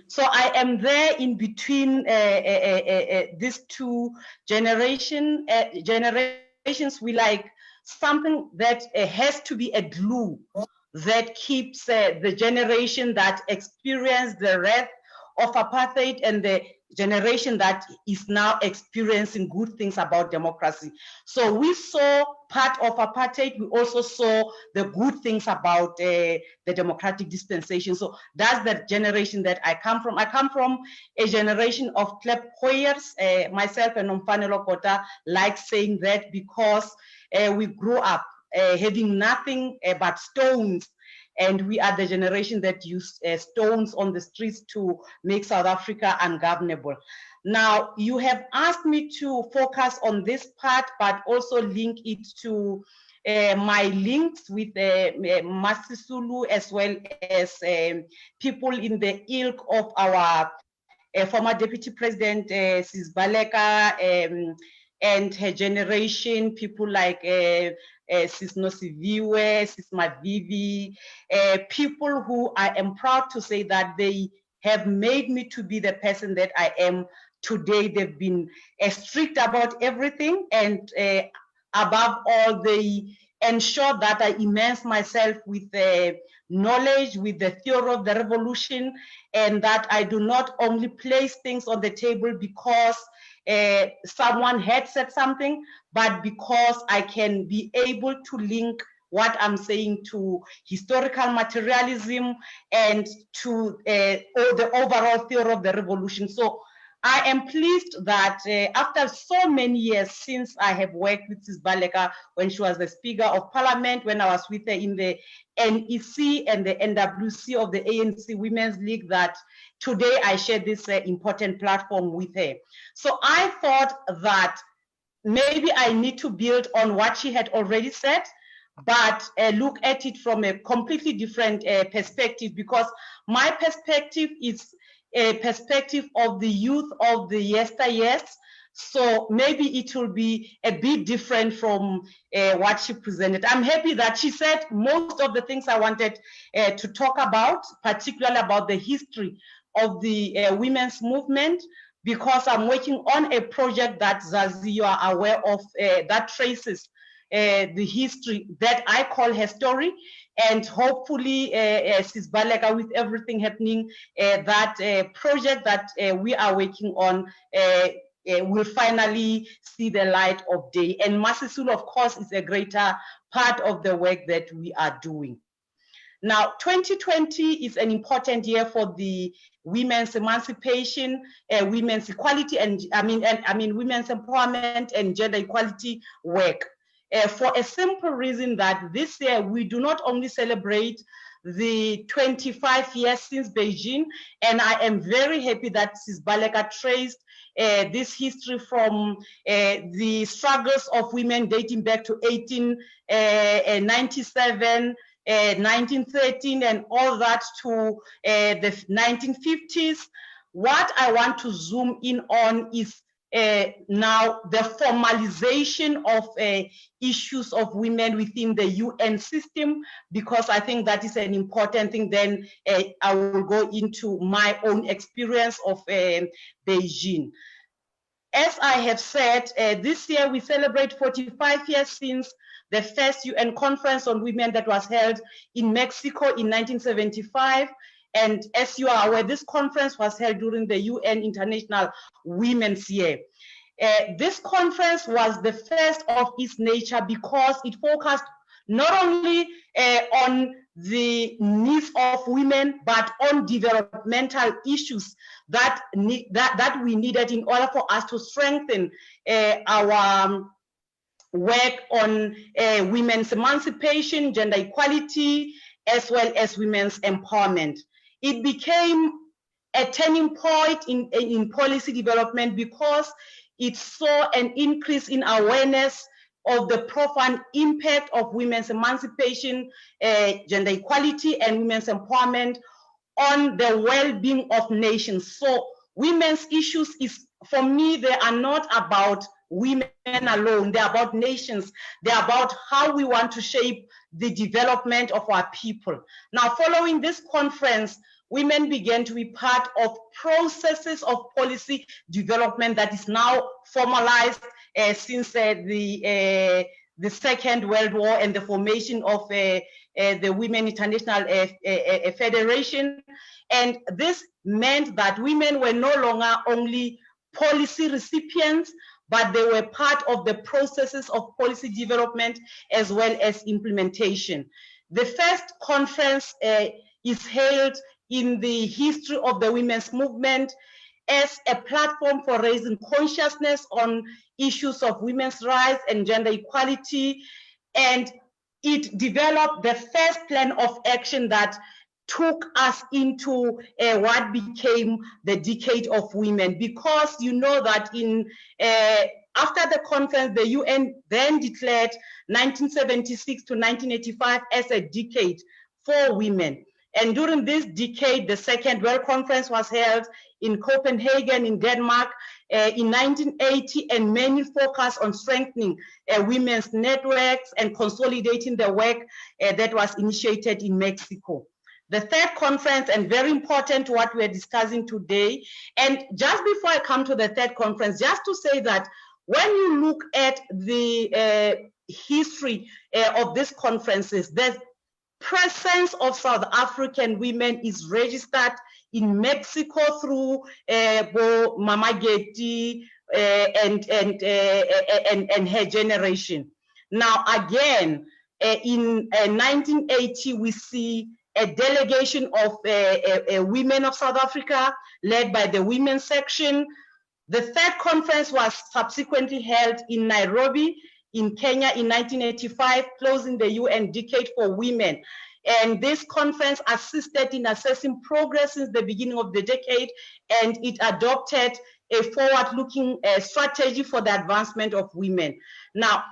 So I am there in between these two generations. We like something that has to be a glue that keeps the generation that experienced the wrath of apartheid and the generation that is now experiencing good things about democracy. So we saw part of apartheid, we also saw the good things about the democratic dispensation. So that's the generation that I come from. I come from a generation of claphoyers. Myself and Nomfane Lokota like saying that because we grew up having nothing but stones. And we are the generation that used stones on the streets to make South Africa ungovernable. Now, you have asked me to focus on this part, but also link it to my links with Sisulu, as well as people in the ilk of our former Deputy President, Sis Baleka, and her generation, people like Sis Nosiviwe, Sis Mavivi, people who I am proud to say that they have made me to be the person that I am today. They've been strict about everything, and above all, they ensure that I immerse myself with knowledge, with the theory of the revolution, and that I do not only place things on the table because someone had said something, but because I can be able to link what I'm saying to historical materialism and to the overall theory of the revolution. So I am pleased that after so many years since I have worked with Ms. Baleka when she was the Speaker of Parliament, when I was with her in the NEC and the NWC of the ANC Women's League, that today I share this important platform with her. So I thought that maybe I need to build on what she had already said, but look at it from a completely different perspective, because my perspective is a perspective of the youth of the yesteryears. So maybe it will be a bit different from what she presented. I'm happy that she said most of the things I wanted to talk about, particularly about the history of the women's movement, because I'm working on a project that Zazi, you are aware of, that traces the history that I call her story. And hopefully, Sis Baleka, with everything happening, that project that we are working on will finally see the light of day. And Sisulu, of course, is a greater part of the work that we are doing. Now, 2020 is an important year for the women's emancipation, women's equality, and women's empowerment and gender equality work. For a simple reason that this year we do not only celebrate the 25 years since Beijing, and I am very happy that Sis Baleka traced this history from the struggles of women dating back to 1897, 1913, and all that to the 1950s. What I want to zoom in on is now the formalization of issues of women within the UN system, because I think that is an important thing. Then I will go into my own experience of Beijing. As I have said, this year we celebrate 45 years since the first UN conference on women that was held in Mexico in 1975. And as you are aware, this conference was held during the UN International Women's Year. This conference was the first of its nature because it focused not only on the needs of women, but on developmental issues that we needed in order for us to strengthen our work on women's emancipation, gender equality, as well as women's empowerment. It became a turning point in policy development because it saw an increase in awareness of the profound impact of women's emancipation, gender equality, and women's empowerment on the well-being of nations. So women's issues is, for me, they are not about women alone, they're about nations, they're about how we want to shape the development of our people. Now, following this conference, women began to be part of processes of policy development that is now formalized since the Second World War and the formation of the Women International Federation. And this meant that women were no longer only policy recipients, but they were part of the processes of policy development as well as implementation. The first conference is held in the history of the women's movement as a platform for raising consciousness on issues of women's rights and gender equality. And it developed the first plan of action that took us into what became the Decade of Women, because you know that after the conference, the UN then declared 1976 to 1985 as a decade for women. And during this decade, the Second World Conference was held in Copenhagen, in Denmark, in 1980, and mainly focused on strengthening women's networks and consolidating the work that was initiated in Mexico. The third conference, and very important to what we're discussing today, and just before I come to the third conference, just to say that when you look at the history of these conferences, the presence of South African women is registered in Mexico through Mama Getty and her generation. Now, again, in 1980, we see a delegation of women of South Africa led by the women's section. The third conference was subsequently held in Nairobi, in Kenya in 1985, closing the UN Decade for Women. And this conference assisted in assessing progress since the beginning of the decade, and it adopted a forward-looking strategy for the advancement of women. Now,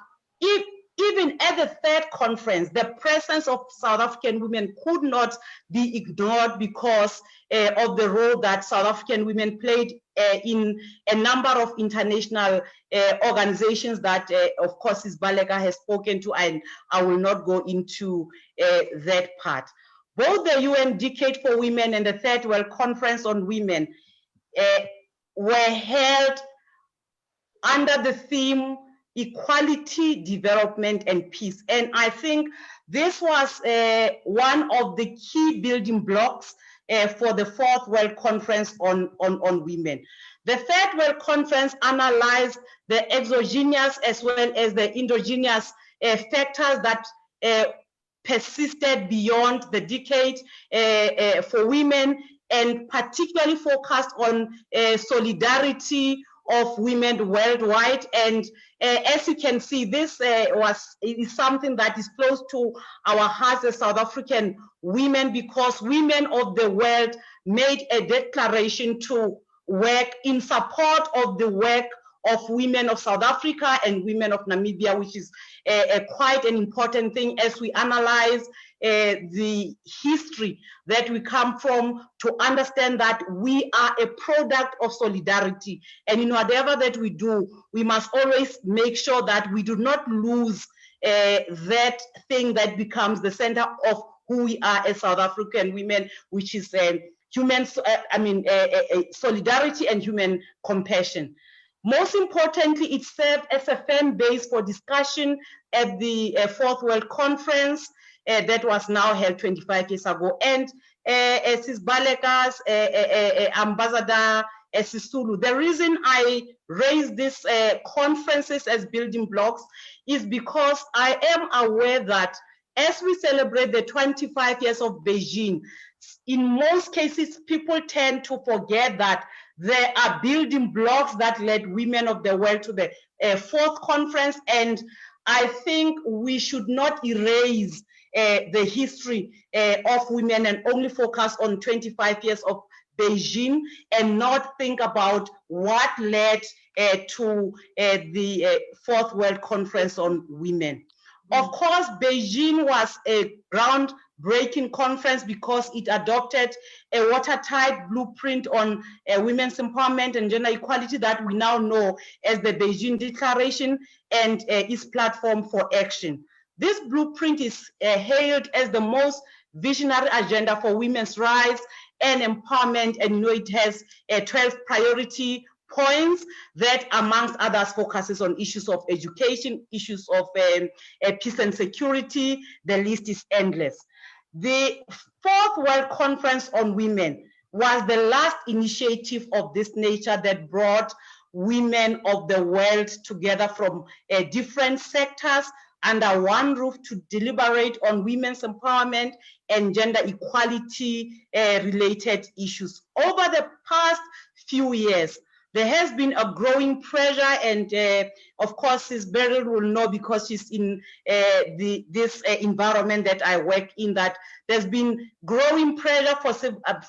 even at the third conference, the presence of South African women could not be ignored because of the role that South African women played in a number of international organizations that, of course, Baleka has spoken to, and I will not go into that part. Both the UN Decade for Women and the Third World Conference on Women were held under the theme equality, development, and peace. And I think this was one of the key building blocks for the Fourth World Conference on Women. The Third World Conference analyzed the exogenous as well as the endogenous factors that persisted beyond the decade for women, and particularly focused on solidarity of women worldwide. And as you can see, this is something that is close to our hearts as South African women, because women of the world made a declaration to work in support of the work of women of South Africa and women of Namibia, which is quite an important thing as we analyze the history that we come from, to understand that we are a product of solidarity. And in whatever that we do, we must always make sure that we do not lose that thing that becomes the center of who we are as South African women, which is solidarity and human compassion. Most importantly, it served as a firm base for discussion at the Fourth World Conference that was now held 25 years ago. And as Baleka's ambassador, Sisulu, the reason I raise these conferences as building blocks is because I am aware that as we celebrate the 25 years of Beijing, in most cases, people tend to forget that there are building blocks that led women of the world to the fourth conference. And I think we should not erase the history of women and only focus on 25 years of Beijing and not think about what led to the Fourth World Conference on Women. Of course, Beijing was a groundbreaking conference because it adopted a watertight blueprint on women's empowerment and gender equality that we now know as the Beijing Declaration and its platform for action. This blueprint is hailed as the most visionary agenda for women's rights and empowerment, and you know it has 12 priority points that, amongst others, focuses on issues of education, issues of peace and security. The list is endless. The Fourth World Conference on Women was the last initiative of this nature that brought women of the world together from different sectors under one roof to deliberate on women's empowerment and gender equality related issues. Over the past few years, there has been a growing pressure, and of course, Beryl will know because she's in this environment that I work in, that there's been growing pressure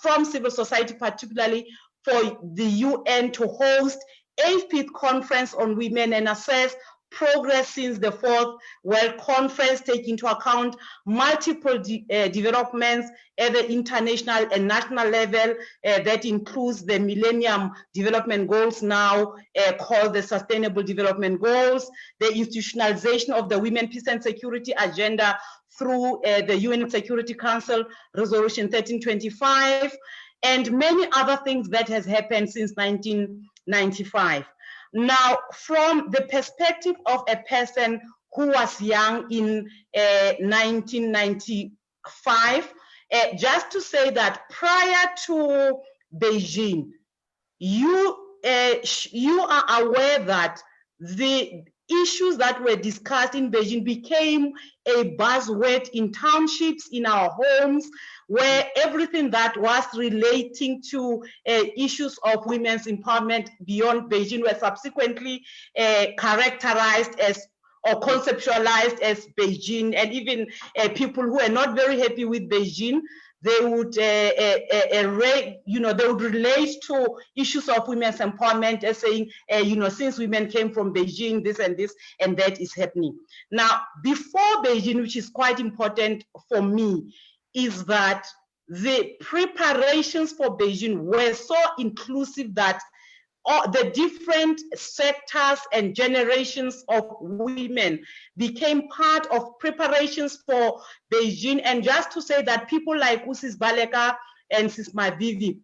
from civil society, particularly for the UN to host a fifth conference on women and assess progress since the Fourth World Conference, take into account multiple developments at the international and national level that includes the Millennium Development Goals, now called the Sustainable Development Goals, the institutionalization of the Women, Peace and Security Agenda through the UN Security Council Resolution 1325, and many other things that has happened since 1995. Now, from the perspective of a person who was young in 1995, just to say that prior to Beijing, you are aware that issues that were discussed in Beijing became a buzzword in townships, in our homes, where everything that was relating to issues of women's empowerment beyond Beijing were subsequently characterized as or conceptualized as Beijing, and even people who are not very happy with Beijing, they would, they would relate to issues of women's empowerment as saying, since women came from Beijing, this and that is happening. Now, before Beijing, which is quite important for me, is that the preparations for Beijing were so inclusive that the different sectors and generations of women became part of preparations for Beijing. And just to say that people like Sis Baleka and Sis Mavivi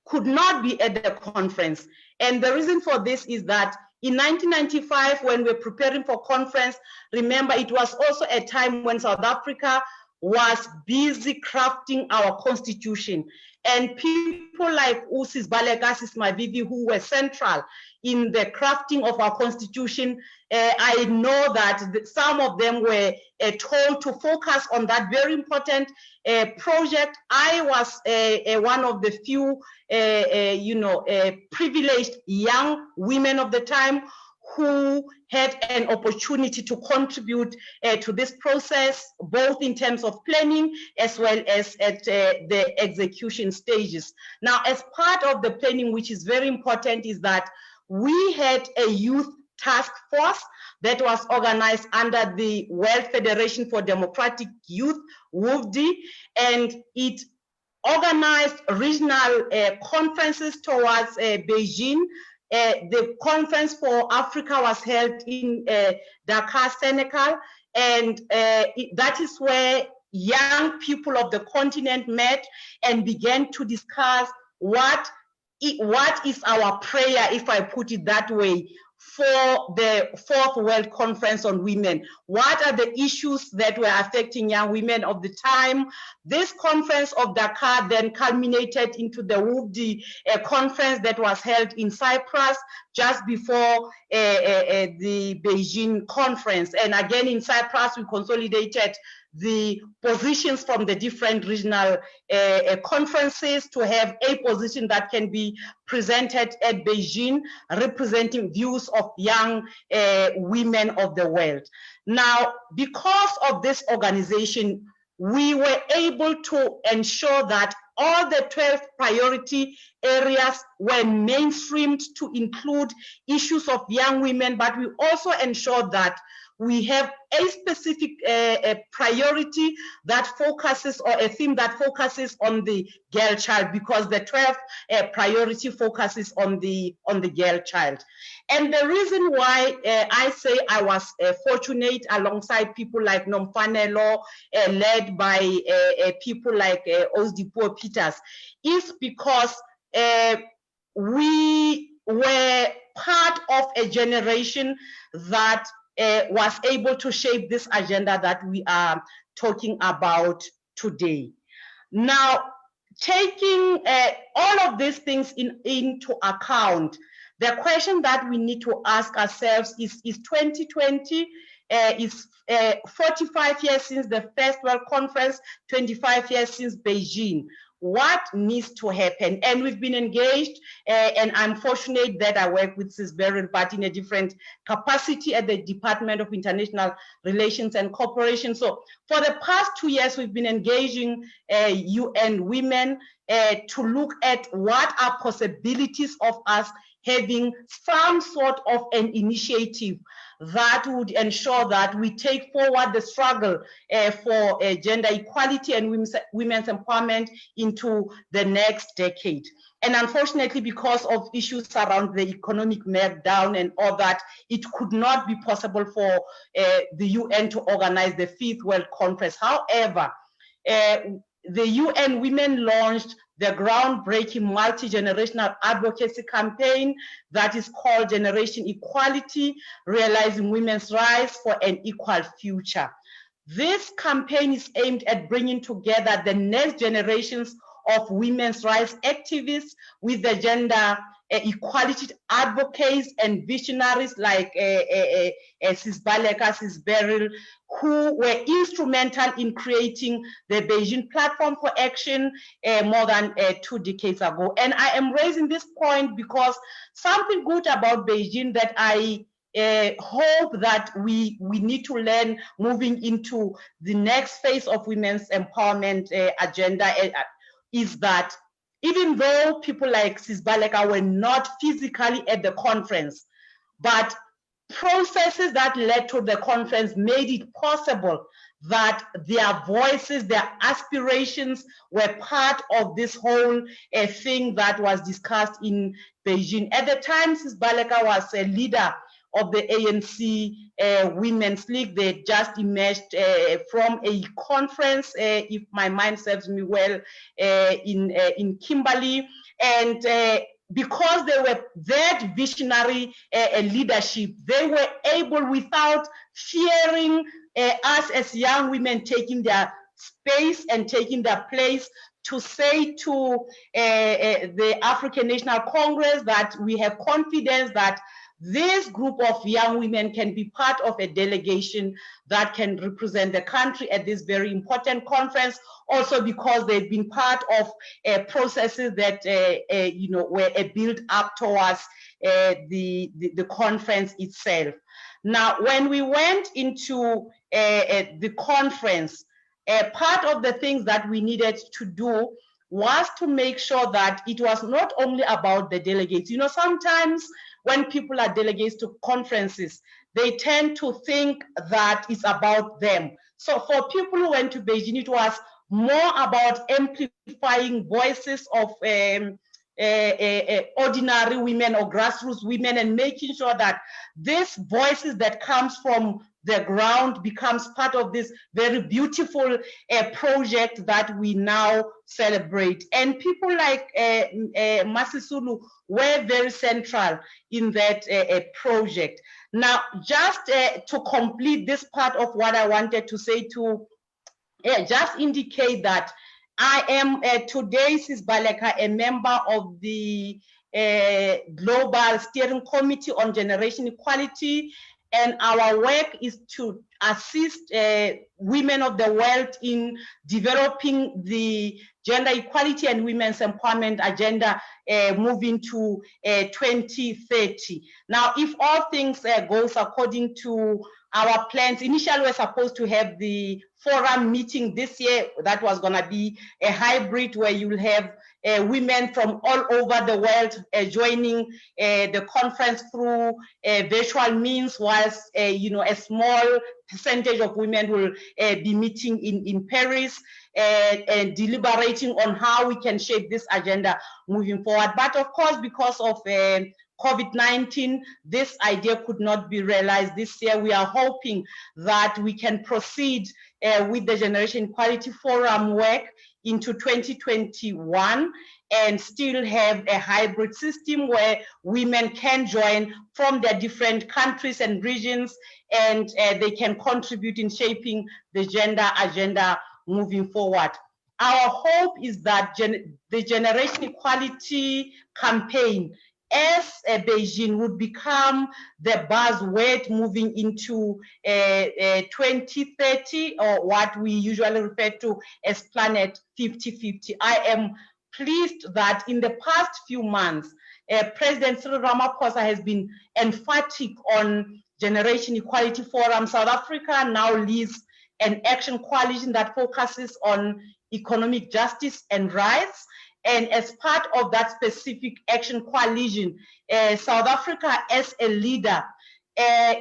could not be at the conference. And the reason for this is that in 1995, when we were preparing for conference, remember it was also a time when South Africa was busy crafting our constitution. And people like Sis Baleka, Sis Mavivi, who were central in the crafting of our constitution, I know that some of them were told to focus on that very important project. I was one of the few, privileged young women of the time who had an opportunity to contribute to this process, both in terms of planning as well as at the execution stages. Now, as part of the planning, which is very important, is that we had a youth task force that was organized under the World Federation for Democratic Youth, WFD, and it organized regional conferences towards Beijing. The conference for Africa was held in Dakar, Senegal, and that is where young people of the continent met and began to discuss what is our prayer, if I put it that way, for the Fourth World Conference on Women. What are the issues that were affecting young women of the time? This conference of Dakar then culminated into the WFD conference that was held in Cyprus just before the Beijing conference. And again, in Cyprus, we consolidated the positions from the different regional conferences to have a position that can be presented at Beijing, representing views of young women of the world. Now, because of this organization, we were able to ensure that all the 12 priority areas were mainstreamed to include issues of young women, but we also ensured that we have a specific priority that focuses, or a theme that focuses on the girl child, because the 12th priority focuses on the girl child. And the reason why I say I was fortunate alongside people like Nomfanelo, led by people like Osdipo Peters, is because we were part of a generation that was able to shape this agenda that we are talking about today. Now, taking all of these things into account, the question that we need to ask ourselves is 2020 is 45 years since the First World Conference, 25 years since Beijing. What needs to happen? And we've been engaged, and I'm fortunate that I work with Sis Beryl, but in a different capacity at the Department of International Relations and Cooperation. So for the past 2 years, we've been engaging UN Women to look at what are possibilities of us having some sort of an initiative that would ensure that we take forward the struggle for gender equality and women's empowerment into the next decade. And unfortunately, because of issues around the economic meltdown and all that, it could not be possible for the UN to organize the 5th World Conference. However, the UN Women launched the groundbreaking multi-generational advocacy campaign that is called Generation Equality, Realizing Women's Rights for an Equal Future. This campaign is aimed at bringing together the next generations of women's rights activists with the gender equality advocates and visionaries like Sis Baleka, Sis Beryl, who were instrumental in creating the Beijing Platform for Action more than 2 decades ago. And I am raising this point because something good about Beijing that I hope that we need to learn moving into the next phase of women's empowerment agenda is that even though people like Sis Baleka were not physically at the conference, but processes that led to the conference made it possible that their voices, their aspirations were part of this whole thing that was discussed in Beijing. At the time, Sis Baleka was a leader of the ANC Women's League. They just emerged from a conference, if my mind serves me well, in Kimberley. And because they were that visionary leadership, they were able, without fearing us as young women taking their space and taking their place, to say to the African National Congress that we have confidence that this group of young women can be part of a delegation that can represent the country at this very important conference, also because they've been part of processes that were built up towards the conference itself. Now, when we went into the conference, part of the things that we needed to do was to make sure that it was not only about the delegates. You know, sometimes when people are delegates to conferences, they tend to think that it's about them. So for people who went to Beijing, it was more about amplifying voices of ordinary women or grassroots women, and making sure that these voices that comes from the ground becomes part of this very beautiful project that we now celebrate. And people like Sisulu were very central in that project. Now, just to complete this part of what I wanted to say, to just indicate that I am today, Sis Baleka, a member of the Global Steering Committee on Generation Equality, and our work is to assist women of the world in developing the gender equality and women's empowerment agenda moving to 2030. Now, if all things goes according to our plans, initially we're supposed to have the forum meeting this year. That was going to be a hybrid where you will have women from all over the world joining the conference through virtual means, whilst a small percentage of women will be meeting in Paris and deliberating on how we can shape this agenda moving forward. But of course, because of COVID-19, this idea could not be realized this year. We are hoping that we can proceed with the Generation Equality Forum work into 2021 and still have a hybrid system where women can join from their different countries and regions, and they can contribute in shaping the gender agenda moving forward. Our hope is that the Generation Equality campaign as Beijing would become the buzzword moving into 2030, or what we usually refer to as Planet 50/50. I am pleased that in the past few months, President Cyril Ramaphosa has been emphatic on Generation Equality Forum. South Africa now leads an action coalition that focuses on economic justice and rights. And as part of that specific action coalition, South Africa as a leader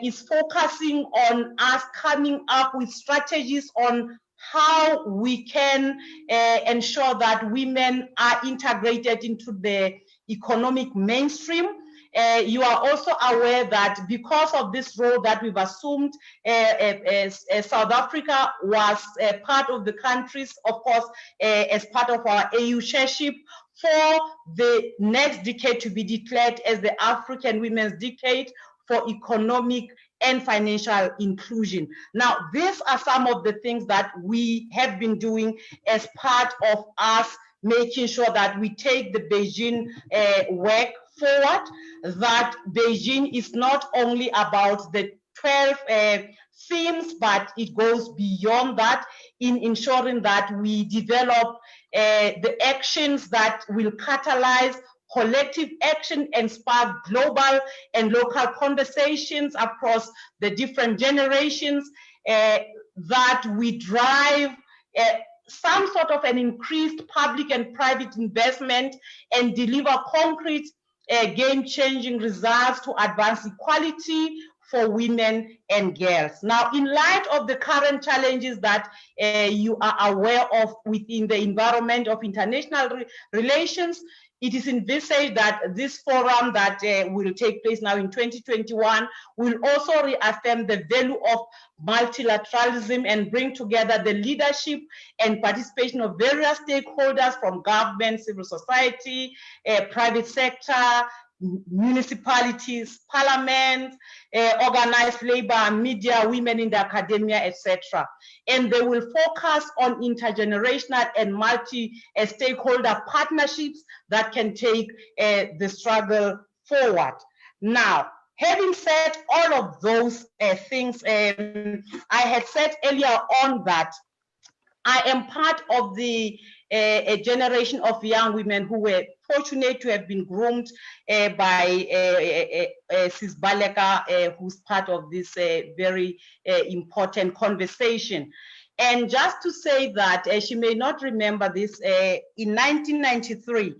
is focusing on us coming up with strategies on how we can ensure that women are integrated into the economic mainstream. You are also aware that because of this role that we've assumed, South Africa was part of the countries, of course, as part of our AU chairship, for the next decade to be declared as the African Women's Decade for economic and financial inclusion. Now, these are some of the things that we have been doing as part of us making sure that we take the Beijing work forward, that Beijing is not only about the 12 themes, but it goes beyond that in ensuring that we develop the actions that will catalyze collective action and spark global and local conversations across the different generations, that we drive some sort of an increased public and private investment and deliver concrete game-changing results to advance equality for women and girls. Now, in light of the current challenges that you are aware of within the environment of international relations, it is envisaged that this forum that will take place now in 2021 will also reaffirm the value of multilateralism and bring together the leadership and participation of various stakeholders from government, civil society, private sector, municipalities, parliaments, organized labor, media, women in the academia, etc. And they will focus on intergenerational and multi-stakeholder partnerships that can take the struggle forward. Now, having said all of those things, I had said earlier on that I am part of a generation of young women who were fortunate to have been groomed by Sis Baleka, who's part of this very important conversation. And just to say that she may not remember this, in 1993,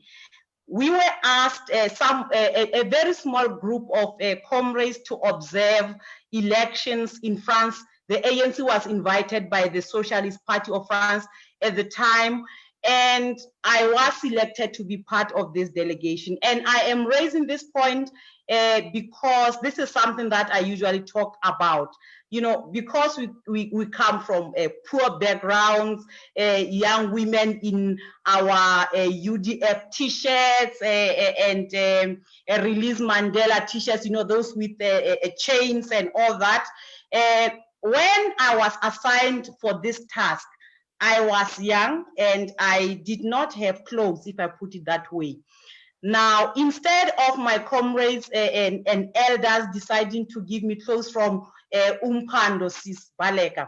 we were asked a very small group of comrades to observe elections in France. The ANC was invited by the Socialist Party of France at the time, and I was selected to be part of this delegation. And I am raising this point because this is something that I usually talk about. You know, because we come from poor backgrounds, young women in our UDF t-shirts and Release Mandela t-shirts, you know, those with chains and all that. When I was assigned for this task, I was young and I did not have clothes, if I put it that way. Now, instead of my comrades and elders deciding to give me clothes from Umpando Sis Baleka,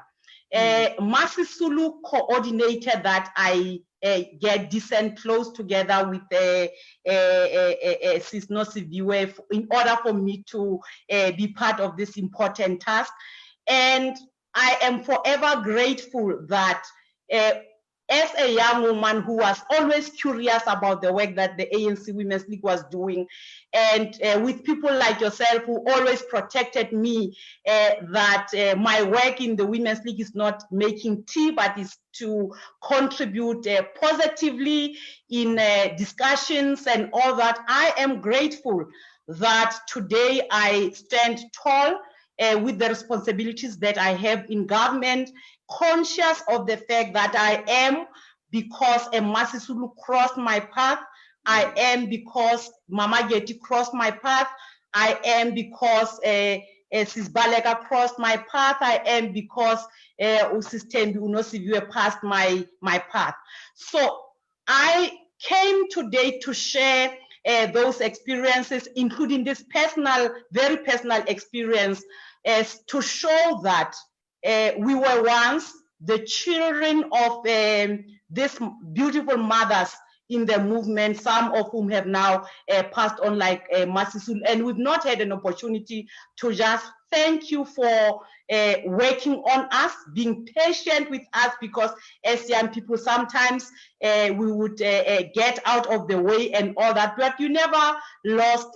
Sisulu coordinated that I get decent clothes together with Sis Nosiviwe in order for me to be part of this important task. And I am forever grateful that as a young woman who was always curious about the work that the ANC Women's League was doing, and with people like yourself who always protected me, that my work in the Women's League is not making tea, but is to contribute positively in discussions and all that. I am grateful that today I stand tall with the responsibilities that I have in government, conscious of the fact that I am because a Sisulu crossed my path. I am because Mama Getty crossed my path. I am because Sis Baleka crossed my path. I am because Sis Tembi Unosiviwe passed my path. So I came today to share those experiences, including this personal, very personal experience, as to show that we were once the children of these beautiful mothers in the movement, some of whom have now passed on, like Sisulu, and we've not had an opportunity to just thank you for working on us, being patient with us, because as young people, sometimes we would get out of the way and all that, but you never lost,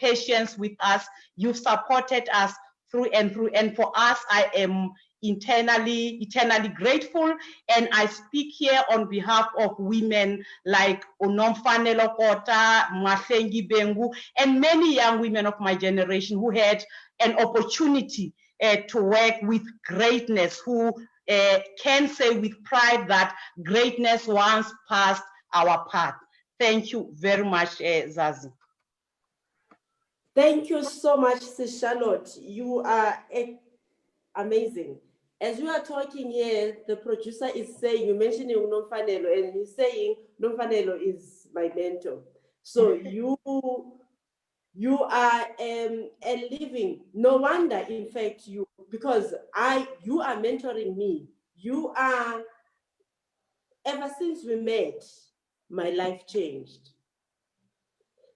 patience with us. You've supported us through and through, and for us, I am eternally grateful. And I speak here on behalf of women like Unomfanelo Kota, Mahlengi Bengu, and many young women of my generation who had an opportunity to work with greatness, who can say with pride that greatness once passed our path. Thank you very much, Zazi. Thank you so much, Sis Charlotte. You are amazing. As you are talking here, the producer is saying, you're mentioning Nomfanelo, and he's saying Nomfanelo is my mentor. So you You are a living, no wonder, in fact, because you are mentoring me. You are, ever since we met, my life changed.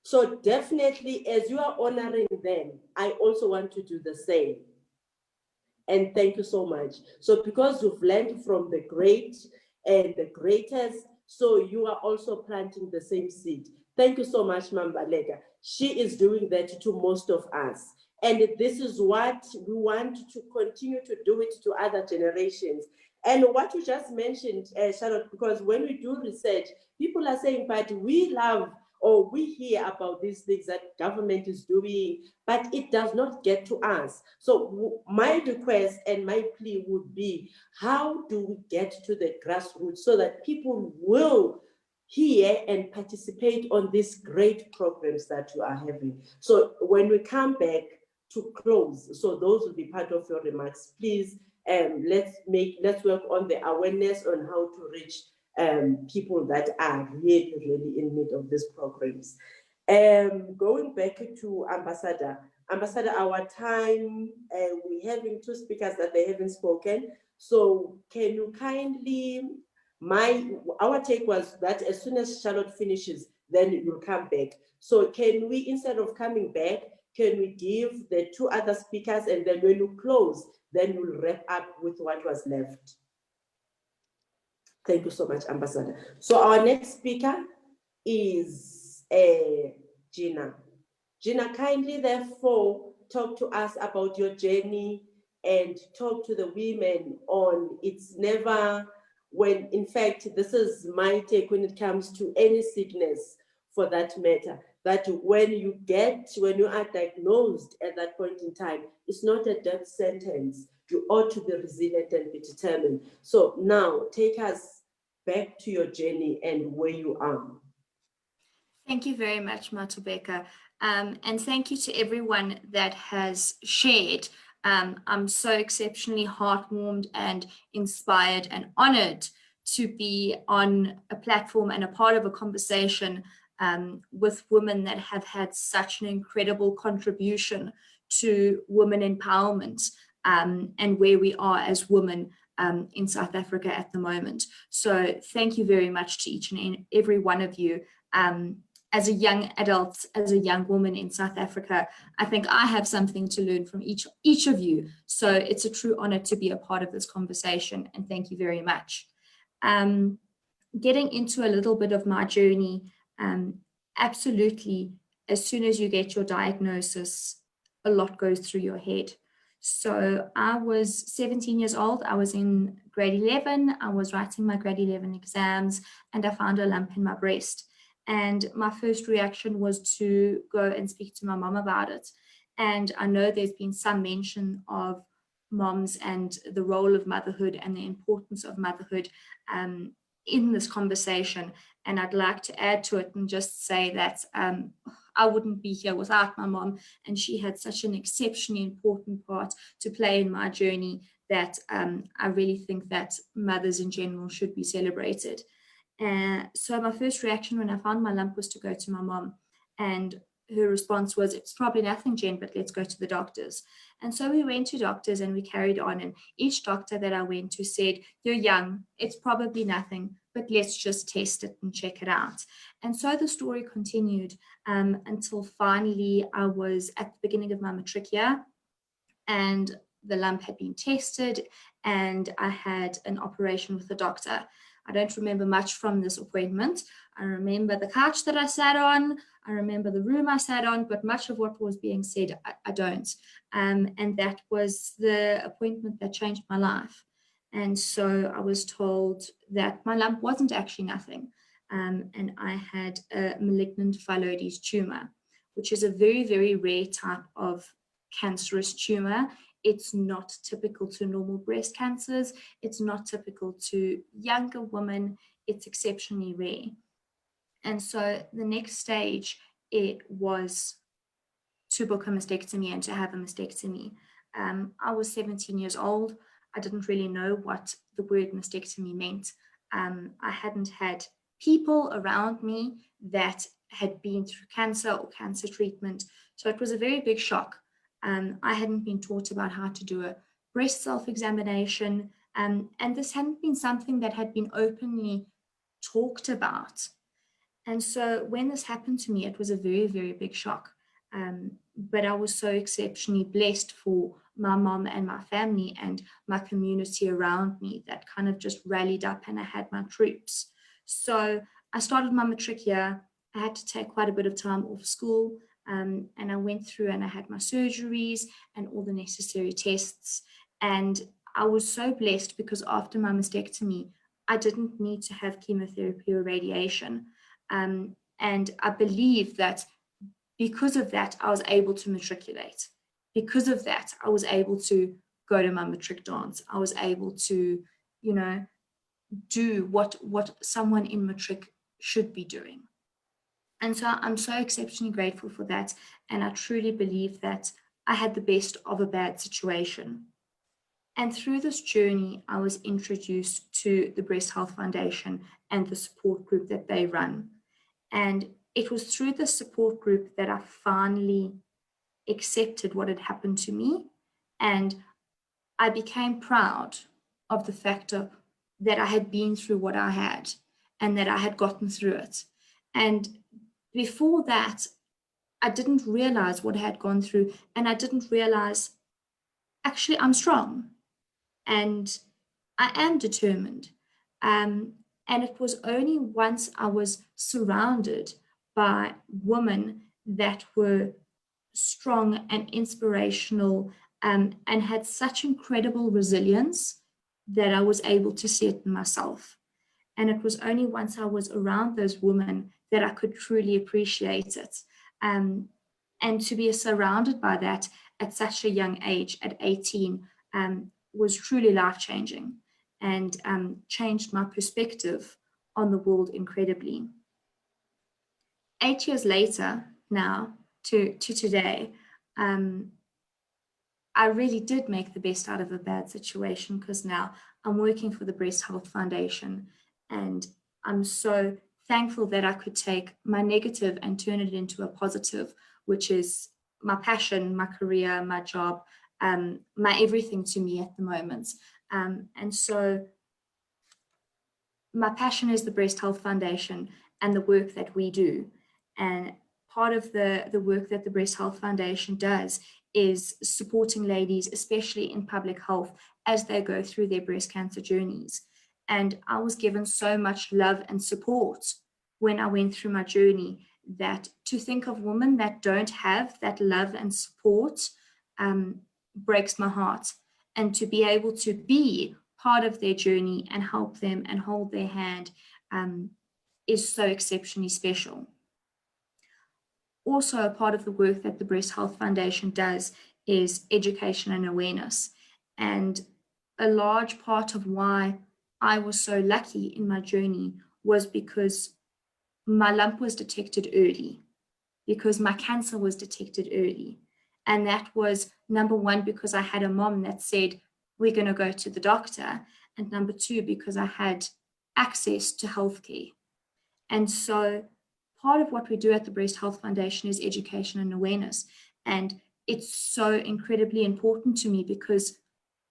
So definitely, as you are honoring them, I also want to do the same. And thank you so much. So because you've learned from the great and the greatest, so you are also planting the same seed. Thank you so much, Ma'am Baleka. She is doing that to most of us. And this is what we want to continue to do it to other generations. And what you just mentioned, Charlotte, because when we do research, people are saying, but we love or we hear about these things that government is doing, but it does not get to us. So my request and my plea would be, how do we get to the grassroots so that people will hear and participate on these great programs that you are having? So when we come back to close, so those will be part of your remarks, please. Let's work on the awareness on how to reach people that are really, really in need of these programs. Going back to Ambassador, our time, we're having two speakers that they haven't spoken. So can you kindly, our take was that as soon as Charlotte finishes, then you'll come back. So can we, instead of coming back, can we give the two other speakers, and then when you close, then we'll wrap up with what was left. Thank you so much, Ambassador. So our next speaker is Jenna. Jenna, kindly therefore talk to us about your journey and talk to the women on it's never, when in fact, this is my take when it comes to any sickness for that matter, that when you are diagnosed at that point in time, it's not a death sentence. You ought to be resilient and be determined. So now take us back to your journey and where you are. Thank you very much, Thobeka. And thank you to everyone that has shared. I'm so exceptionally heartwarmed and inspired and honored to be on a platform and a part of a conversation with women that have had such an incredible contribution to women empowerment and where we are as women in South Africa at the moment. So thank you very much to each and every one of you. As a young adult, as a young woman in South Africa, I think I have something to learn from each of you. So it's a true honor to be a part of this conversation, and thank you very much. Getting into a little bit of my journey, absolutely, as soon as you get your diagnosis, a lot goes through your head. So I was 17 years old, I was in grade 11, I was writing my grade 11 exams, and I found a lump in my breast. And my first reaction was to go and speak to my mom about it. And I know there's been some mention of moms and the role of motherhood and the importance of motherhood in this conversation. And I'd like to add to it and just say that I wouldn't be here without my mom. And she had such an exceptionally important part to play in my journey that I really think that mothers in general should be celebrated. So my first reaction when I found my lump was to go to my mom, and her response was, "It's probably nothing, Jen, but let's go to the doctors." And so we went to doctors and we carried on, and each doctor that I went to said, "You're young, it's probably nothing, but let's just test it and check it out." And so the story continued until finally I was at the beginning of my matric year, and the lump had been tested and I had an operation with the doctor. I don't remember much from this appointment. I remember the couch that I sat on. I remember the room I sat on, but much of what was being said, I don't. And that was the appointment that changed my life. And so I was told that my lump wasn't actually nothing. And I had a malignant phyllodes tumor, which is a very, very rare type of cancerous tumor. It's not typical to normal breast cancers. It's not typical to younger women. It's exceptionally rare. And so the next stage, it was to book a mastectomy and to have a mastectomy. I was 17 years old. I didn't really know what the word mastectomy meant. I hadn't had people around me that had been through cancer or cancer treatment. So it was a very big shock. I hadn't been taught about how to do a breast self-examination, and this hadn't been something that had been openly talked about. And so when this happened to me, it was a very, very big shock. But I was so exceptionally blessed for my mom and my family and my community around me that kind of just rallied up, and I had my troops. So I started my matric year. I had to take quite a bit of time off school, and I went through and I had my surgeries and all the necessary tests. And I was so blessed because after my mastectomy, I didn't need to have chemotherapy or radiation. And I believe that because of that, I was able to matriculate. Because of that, I was able to go to my matric dance. I was able to, you know, do what someone in matric should be doing. And so I'm so exceptionally grateful for that. And I truly believe that I had the best of a bad situation. And through this journey, I was introduced to the Breast Health Foundation and the support group that they run. And it was through the support group that I finally accepted what had happened to me. And I became proud of the fact that I had been through what I had and that I had gotten through it. And before that, I didn't realize what I had gone through, and I didn't realize, actually, I'm strong and I am determined. And it was only once I was surrounded by women that were strong and inspirational, and had such incredible resilience that I was able to see it in myself. And it was only once I was around those women that I could truly appreciate it. And to be surrounded by that at such a young age, at 18, was truly life-changing, and changed my perspective on the world incredibly. 8 years later now to today, I really did make the best out of a bad situation, because now I'm working for the Breast Health Foundation, and I'm so thankful that I could take my negative and turn it into a positive, which is my passion, my career, my job, my everything to me at the moment. And so my passion is the Breast Health Foundation and the work that we do. And part of the work that the Breast Health Foundation does is supporting ladies, especially in public health, as they go through their breast cancer journeys. And I was given so much love and support when I went through my journey, that to think of women that don't have that love and support breaks my heart. And to be able to be part of their journey and help them and hold their hand is so exceptionally special. Also, a part of the work that the Breast Health Foundation does is education and awareness. And a large part of why I was so lucky in my journey was because my lump was detected early, because my cancer was detected early. And that was, number one, because I had a mom that said, we're going to go to the doctor. And number two, because I had access to healthcare. And so part of what we do at the Breast Health Foundation is education and awareness. And it's so incredibly important to me because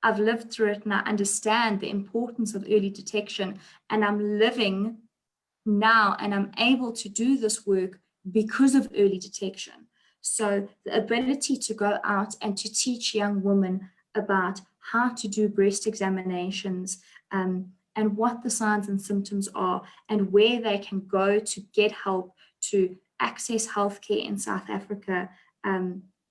I've lived through it and I understand the importance of early detection. And I'm living now and I'm able to do this work because of early detection. So the ability to go out and to teach young women about how to do breast examinations, and what the signs and symptoms are, and where they can go to get help to access healthcare in South Africa,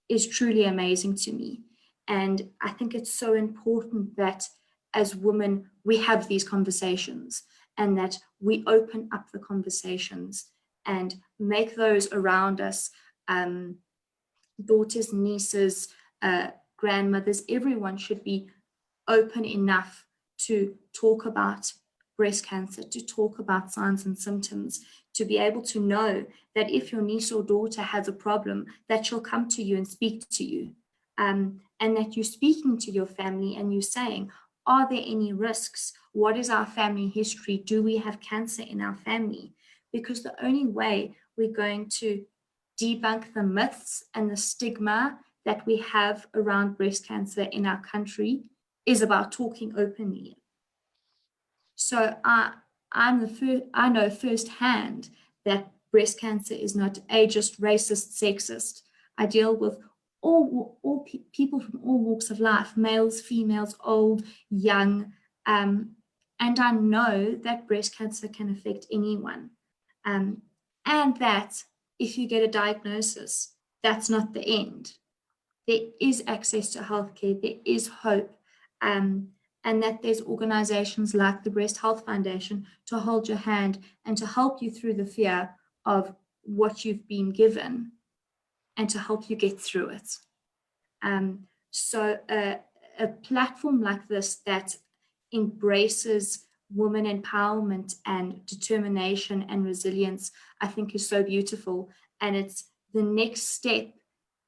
is truly amazing to me. And I think it's so important that as women, we have these conversations and that we open up the conversations and make those around us, daughters, nieces, grandmothers, everyone should be open enough to talk about breast cancer, to talk about signs and symptoms, to be able to know that if your niece or daughter has a problem, that she'll come to you and speak to you. And that you're speaking to your family and you're saying, are there any risks? What is our family history? Do we have cancer in our family? Because the only way We're going to debunk the myths and the stigma that we have around breast cancer in our country is about talking openly. So I know firsthand that breast cancer is not ageist, racist, sexist. I deal with all people from all walks of life, males, females, old, young, and I know that breast cancer can affect anyone. And that if you get a diagnosis, that's not the end. There is access to healthcare, there is hope, and that there's organizations like the Breast Health Foundation to hold your hand and to help you through the fear of what you've been given and to help you get through it. So a platform like this that embraces women empowerment and determination and resilience, I think is so beautiful. And it's the next step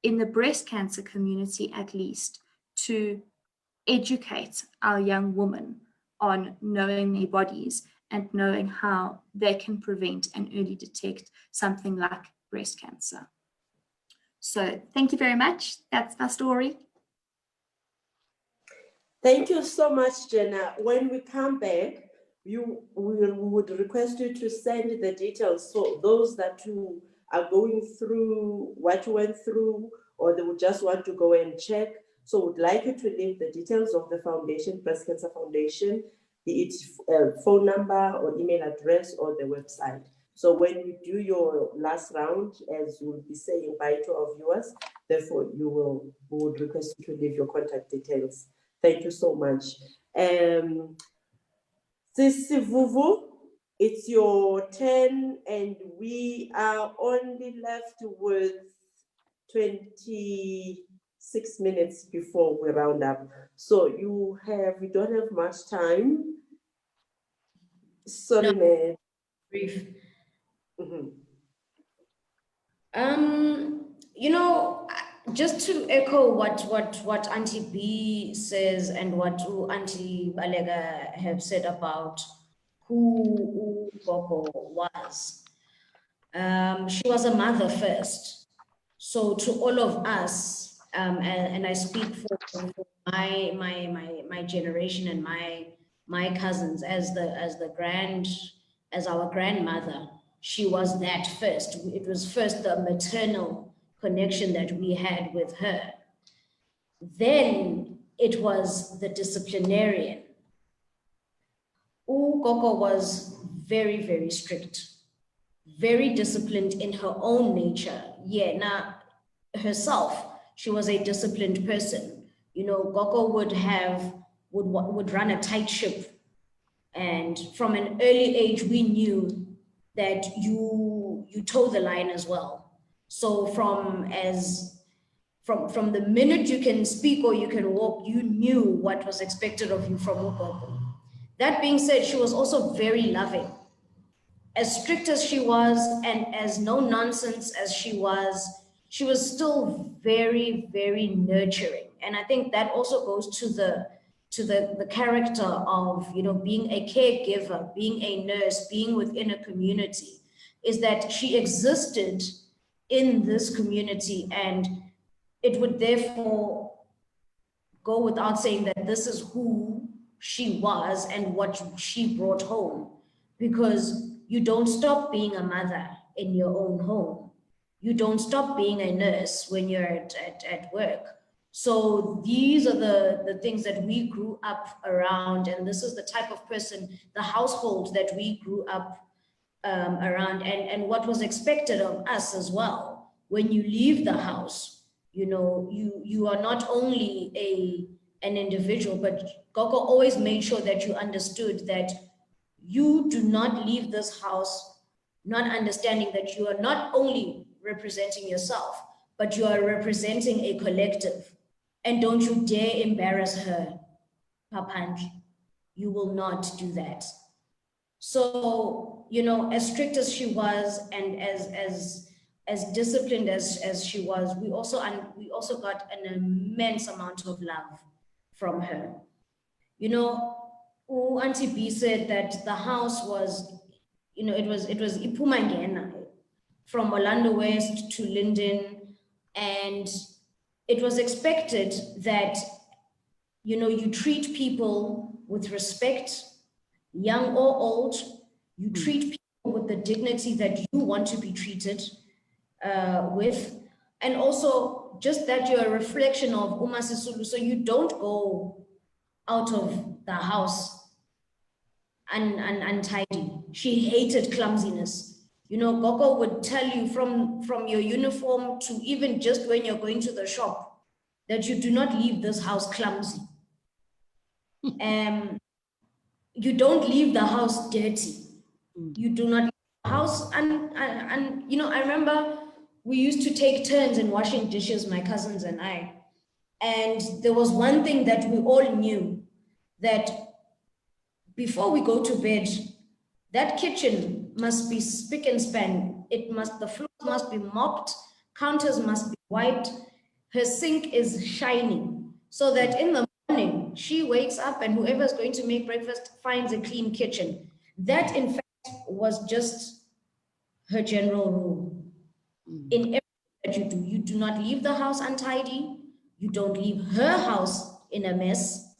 in the breast cancer community, at least, to educate our young women on knowing their bodies and knowing how they can prevent and early detect something like breast cancer. So thank you very much. That's my story. Thank you so much, Jenna. When we come back, we would request you to send the details. So those that who are going through what you went through, or they would just want to go and check. So we'd like you to leave the details of the foundation, Breast Cancer Foundation, be it phone number or email address or the website. So when you do your last round, as we'll be saying bye to our viewers, therefore we would request you to leave your contact details. Thank you so much. Sisi Vuvu, it's your turn, and we are only left with 26 minutes before we round up. So we don't have much time. Sorry, no. Brief. Mm-hmm. You know, just to echo what Auntie B says and what Auntie Baleka have said about who Gogo was. She was a mother first. So to all of us, and I speak for my generation and my cousins as our grandmother, she was that first. It was first the maternal connection that we had with her. Then it was the disciplinarian. Gogo was very, very strict, very disciplined in her own nature. Yeah, now herself, she was a disciplined person. You know, Gogo would run a tight ship. And from an early age, we knew that you toe the line as well. So from the minute you can speak or you can walk, you knew what was expected of you from Gogo. That being said, she was also very loving. As strict as she was and as no nonsense as she was still very, very nurturing. And I think that also goes to the character of, you know, being a caregiver, being a nurse, being within a community, is that she existed in this community, and it would therefore go without saying that this is who she was and what she brought home, because you don't stop being a mother in your own home. You don't stop being a nurse when you're at work. So these are the things that we grew up around, and this is the type of person, the household that we grew up around, and what was expected of us as well. When you leave the house, you know, you are not only an individual, but Gogo always made sure that you understood that you do not leave this house not understanding that you are not only representing yourself, but you are representing a collective. And don't you dare embarrass her, Papandla. You will not do that. So, you know, as strict as she was and as disciplined as she was, we also got an immense amount of love from her. You know, Auntie B said that the house was, you know, it was Ipumangena. from Orlando West to Linden, and it was expected that, you know, you treat people with respect, young or old, you treat people with the dignity that you want to be treated with, and also just that you're a reflection of Uma Sisulu, so you don't go out of the house untidy. She hated clumsiness. You know, Gogo would tell you from your uniform to even just when you're going to the shop that you do not leave this house clumsy. You don't leave the house dirty. You do not leave the house. And you know, I remember we used to take turns in washing dishes, my cousins and I. And there was one thing that we all knew, that before we go to bed, that kitchen must be spick and span. The floors must be mopped, counters must be wiped, her sink is shining, so that in the morning, she wakes up and whoever's going to make breakfast finds a clean kitchen. That, in fact, was just her general rule. In everything that you do, you do not leave the house untidy, you don't leave her house in a mess.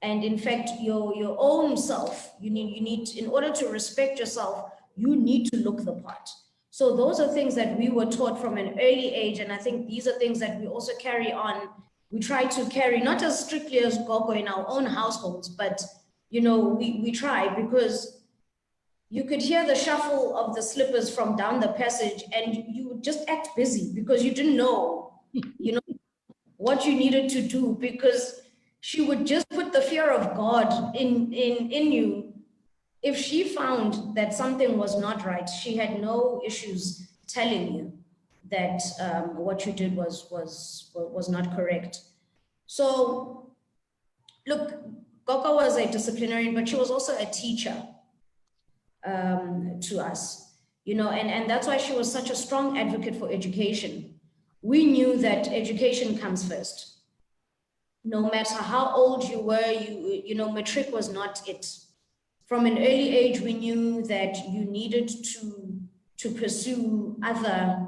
And in fact, your own self, you need, in order to respect yourself, you need to look the part. So those are things that we were taught from an early age. And I think these are things that we also carry on. We try to carry, not as strictly as Gogo in our own households, but, you know, we try, because you could hear the shuffle of the slippers from down the passage and you would just act busy because you didn't know, you know, what you needed to do, because she would just put the fear of God in you. If she found that something was not right, she had no issues telling you that what you did was not correct. So look, Gogo was a disciplinarian, but she was also a teacher to us, you know, and that's why she was such a strong advocate for education. We knew that education comes first. No matter how old you were, you know, matric was not it. From an early age, we knew that you needed to pursue other,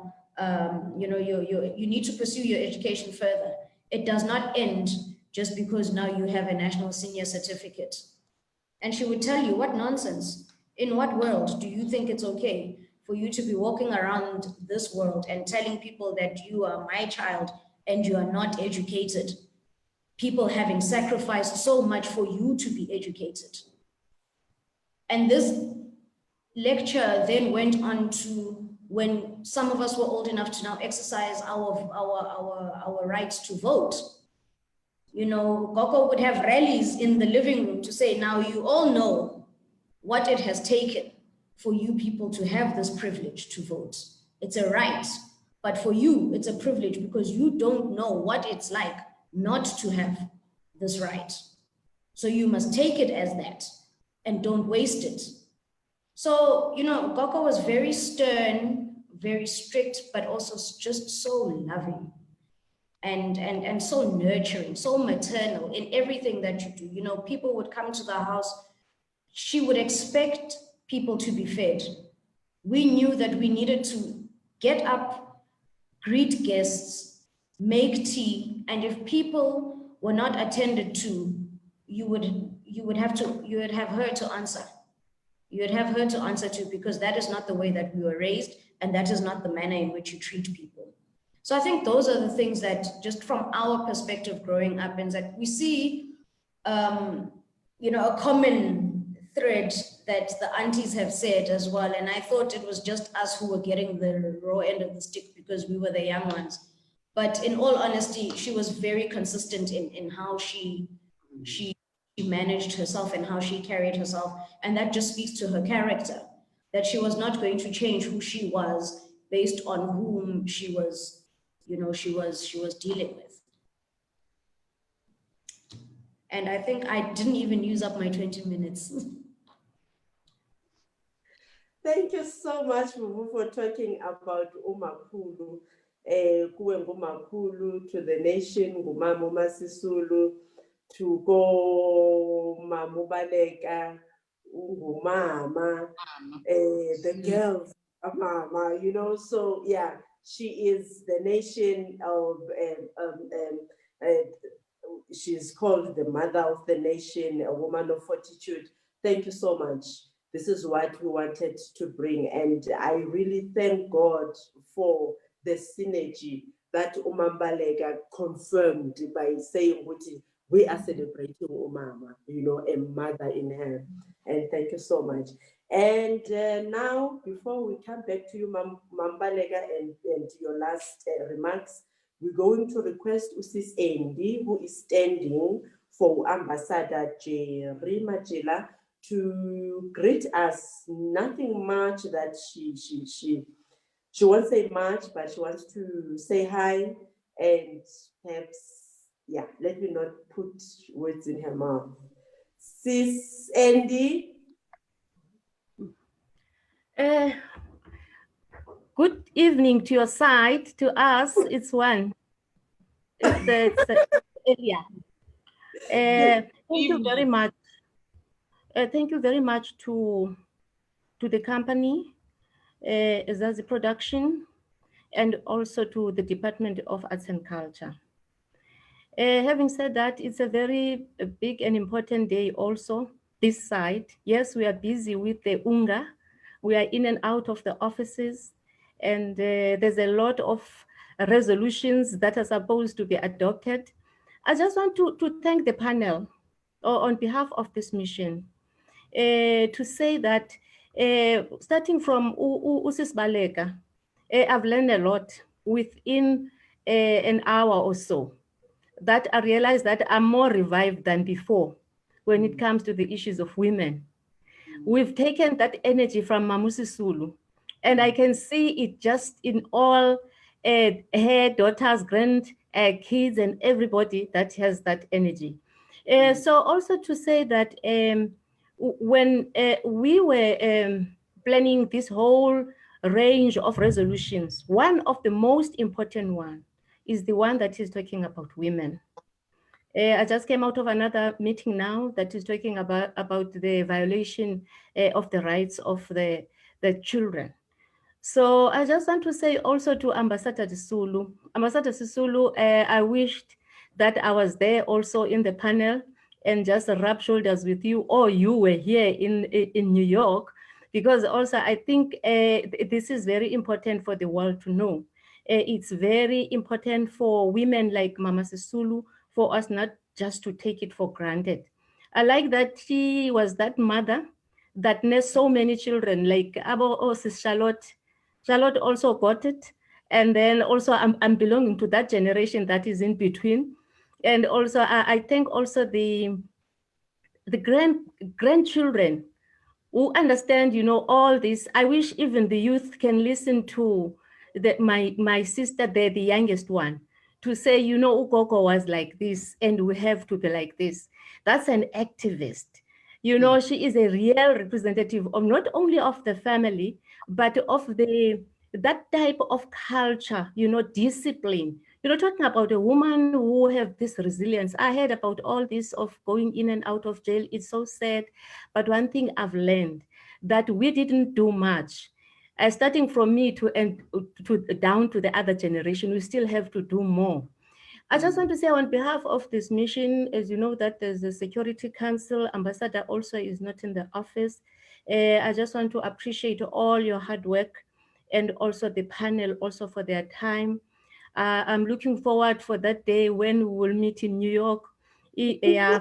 you know, you need to pursue your education further. It does not end just because now you have a national senior certificate. And she would tell you, what nonsense. In what world do you think it's okay for you to be walking around this world and telling people that you are my child and you are not educated? People having sacrificed so much for you to be educated. And this lecture then went on to when some of us were old enough to now exercise our rights to vote. You know, Gogo would have rallies in the living room to say, now you all know what it has taken for you people to have this privilege to vote. It's a right, but for you, it's a privilege because you don't know what it's like not to have this right. So you must take it as that and don't waste it. So, you know, Gogo was very stern, very strict, but also just so loving and so nurturing, so maternal in everything that you do. You know, people would come to the house, she would expect people to be fed. We knew that we needed to get up, greet guests, make tea, and if people were not attended to, you would have her to answer. You would have her to answer to, because that is not the way that we were raised, and that is not the manner in which you treat people. So I think those are the things that, just from our perspective growing up, is that we see, you know, a common thread that the aunties have said as well. And I thought it was just us who were getting the raw end of the stick because we were the young ones. But in all honesty, she was very consistent in how she managed herself and how she carried herself. And that just speaks to her character, that she was not going to change who she was based on whom she was, you know, she was dealing with. And I think I didn't even use up my 20 minutes. Thank you so much, Vuvu, for talking about umakhulu, kuwe ngumakhulu to the nation, ngumama uMasisulu, to go Mama Baleka, ngumama, the girls Mama, you know, so yeah, she is the nation of, she's called the mother of the nation, a woman of fortitude. Thank you so much. This is what we wanted to bring. And I really thank God for the synergy that Baleka confirmed by saying, we are celebrating Umama, you know, a mother in her. And thank you so much. And now, before we come back to you, Baleka, and your last remarks, we're going to request Usis Andy, who is standing for Ambassador Jerry Matjila, to greet us. Nothing much that she won't say much, but she wants to say hi, and perhaps, yeah, let me not put words in her mouth. Sis Andy. Good evening to your side. To us, it's one. It's earlier. Thank you very much. Thank you very much to the company, Zazi Production, and also to the Department of Arts and Culture. Having said that, it's a very big and important day also this side. Yes, we are busy with the UNGA. We are in and out of the offices, and there's a lot of resolutions that are supposed to be adopted. I just want to thank the panel on behalf of this mission to say that starting from Usis Baleka, I've learned a lot within an hour or so, that I realized that I'm more revived than before when it comes to the issues of women. We've taken that energy from Sisulu, and I can see it just in all her daughters, kids, and everybody that has that energy. So also to say that when we were planning this whole range of resolutions, one of the most important one is the one that is talking about women. I just came out of another meeting now that is talking about the violation of the rights of the children. So I just want to say also to Ambassador Sisulu. Ambassador Sisulu, I wished that I was there also in the panel and just rub shoulders with you, or you were here in New York, because also I think this is very important for the world to know. It's very important for women like Mama Sisulu, for us not just to take it for granted. I like that she was that mother that nursed so many children, like Sis Charlotte. Charlotte also got it. And then also I'm belonging to that generation that is in between. And also I thank also the grandchildren who understand, you know, all this. I wish even the youth can listen to my sister, the youngest one, to say, you know, Ukoko was like this and we have to be like this. That's an activist. You know, she is a real representative of not only of the family, but of that type of culture, you know, discipline. You know, talking about a woman who have this resilience. I heard about all this of going in and out of jail. It's so sad. But one thing I've learned, that we didn't do much. Starting from me to down to the other generation, we still have to do more. I just want to say on behalf of this mission, as you know, that there's a Security Council, Ambassador also is not in the office. I just want to appreciate all your hard work and also the panel also for their time. I'm looking forward for that day when we will meet in New York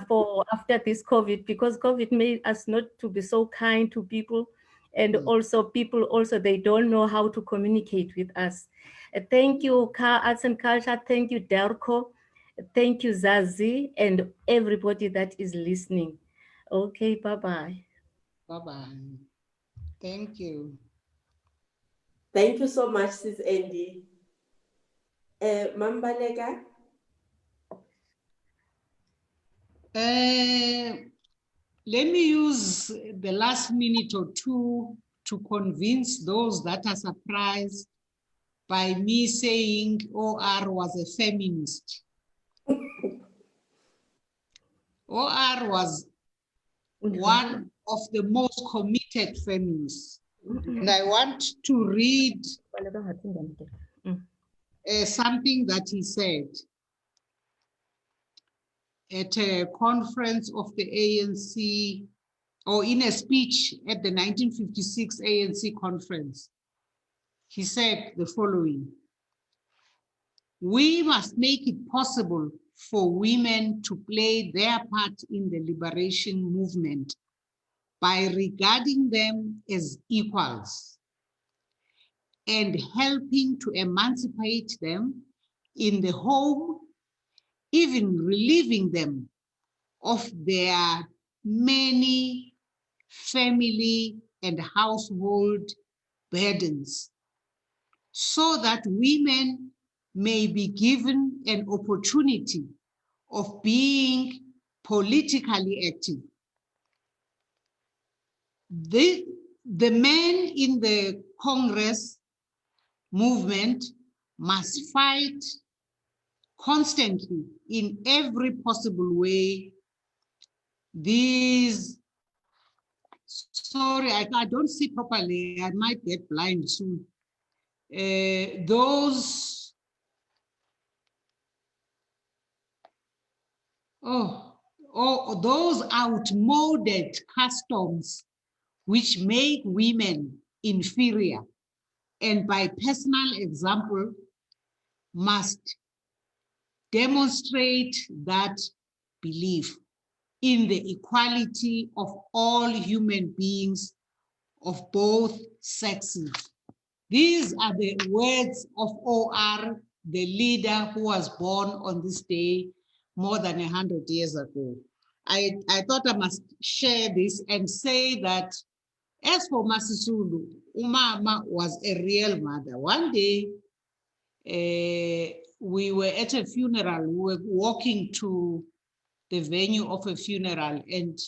for after this COVID, because COVID made us not to be so kind to people. And also people also, they don't know how to communicate with us. Thank you, Arts and Culture. Thank you, DIRCO. Thank you, Zazi, and everybody that is listening. Okay, bye-bye. Bye-bye. Thank you. Thank you so much, Sis Andy. Baleka? Let me use the last minute or two to convince those that are surprised by me saying OR was a feminist. OR was one of the most committed feminists And I want to read something that he said at a conference of the ANC, or in a speech at the 1956 ANC conference. He said the following: "We must make it possible for women to play their part in the liberation movement by regarding them as equals and helping to emancipate them in the home, even relieving them of their many family and household burdens, so that women may be given an opportunity of being politically active. The men in the Congress movement must fight constantly in every possible way these, sorry, I don't see properly, I might get blind soon. Those outmoded customs which make women inferior, and by personal example must demonstrate that belief in the equality of all human beings of both sexes." These are the words of OR, the leader who was born on this day more than 100 years ago. I thought I must share this and say that as for Sisulu, Umama was a real mother. One day, we were at a funeral, we were walking to the venue of a funeral, and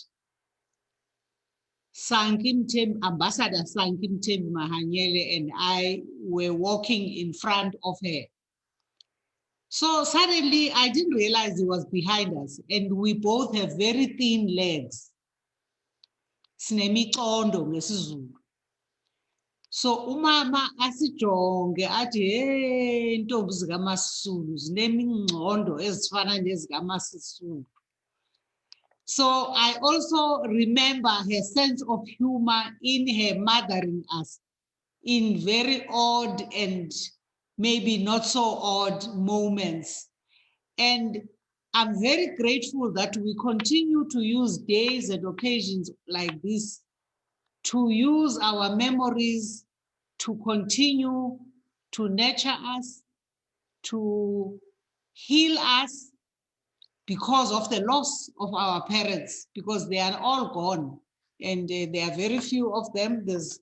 Ambassador Sankim Tem Mahanyele and I were walking in front of her. So suddenly I didn't realize he was behind us, and we both have very thin legs. Sinemikondo ngesiZulu. So umama asijonge athi hey intombi zikaMasisulu zinemingcondo ezifana nezikaMasisulu. So I also remember her sense of humor in her mothering us in very odd and maybe not so odd moments. And I'm very grateful that we continue to use days and occasions like this to use our memories to continue to nurture us, to heal us, because of the loss of our parents, because they are all gone, and there are very few of them. There's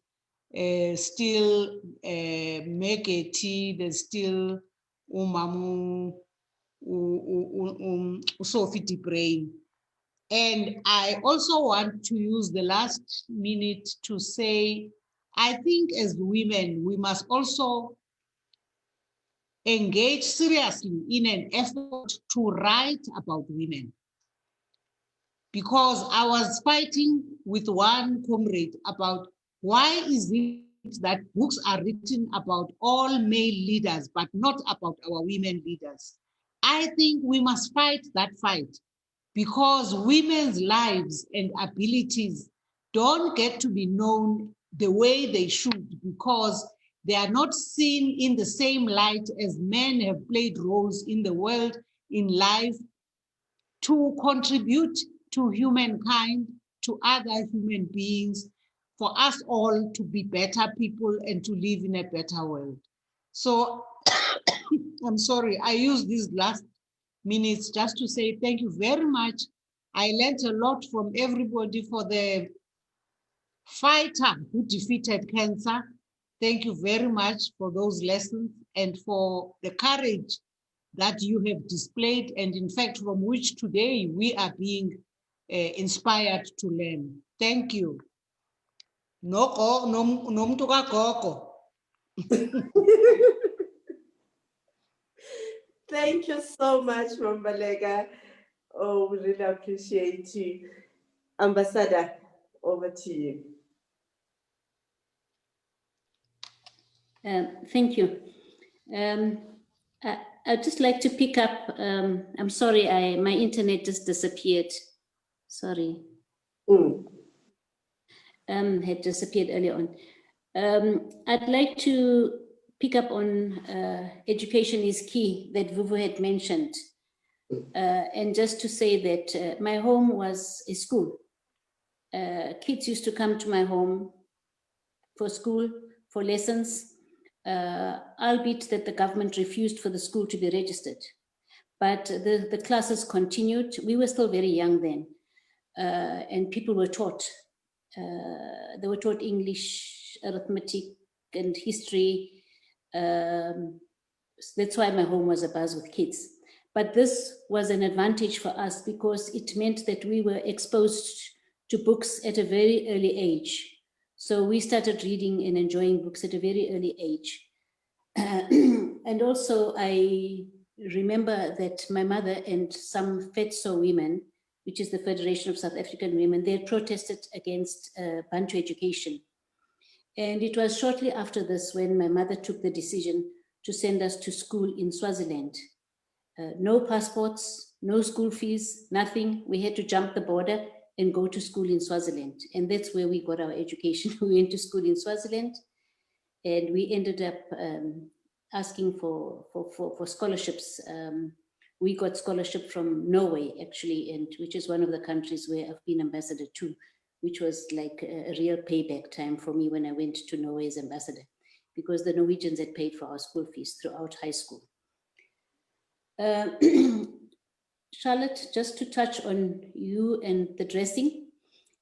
still Meketi, there's still Umamu, Sophie Brain. And I also want to use the last minute to say, I think as women, we must also engage seriously in an effort to write about women. Because I was fighting with one comrade about why is it that books are written about all male leaders, but not about our women leaders. I think we must fight that fight, because women's lives and abilities don't get to be known the way they should, because they are not seen in the same light as men have played roles in the world, in life, to contribute to humankind, to other human beings, for us all to be better people and to live in a better world. So I'm sorry, I use these last minutes just to say thank you very much. I learned a lot from everybody. For the fighter who defeated cancer, thank you very much for those lessons and for the courage that you have displayed, and in fact from which today we are being inspired to learn. Thank you. Thank you so much, Baleka. Oh, we really appreciate you. Ambassador, over to you. Thank you. I'd just like to pick up, I'm sorry, my internet just disappeared. Sorry. Had disappeared earlier on. I'd like to pick up on education is key that Vuvu had mentioned. And just to say that my home was a school. Kids used to come to my home for school, for lessons, albeit that the government refused for the school to be registered. But the classes continued. We were still very young then, and people were taught. They were taught English, arithmetic, and history. That's why my home was abuzz with kids. But this was an advantage for us because it meant that we were exposed to books at a very early age. So we started reading and enjoying books at a very early age. And also I remember that my mother and some FETSO women, which is the Federation of South African Women, they protested against Bantu education. And it was shortly after this when my mother took the decision to send us to school in Swaziland. No passports, no school fees, nothing. We had to jump the border and go to school in Swaziland. And that's where we got our education. We went to school in Swaziland and we ended up asking for scholarships. We got scholarship from Norway, actually, and which is one of the countries where I've been ambassador to, which was like a real payback time for me when I went to Norway as ambassador, because the Norwegians had paid for our school fees throughout high school. Charlotte, just to touch on you and the dressing,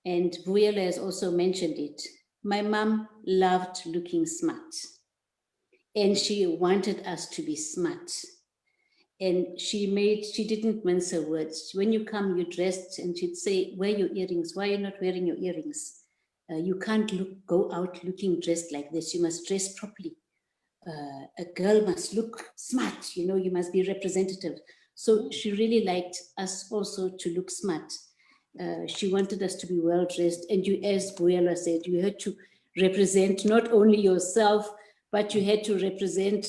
and Vuyelwa has also mentioned it. My mom loved looking smart, and she wanted us to be smart. And she didn't mince her words. When you come, you dressed, and she'd say, wear your earrings. Why are you not wearing your earrings? You can't go out looking dressed like this. You must dress properly. A girl must look smart, you know, you must be representative. So she really liked us also to look smart. She wanted us to be well dressed. And you, as Vuyelwa said, you had to represent not only yourself, but you had to represent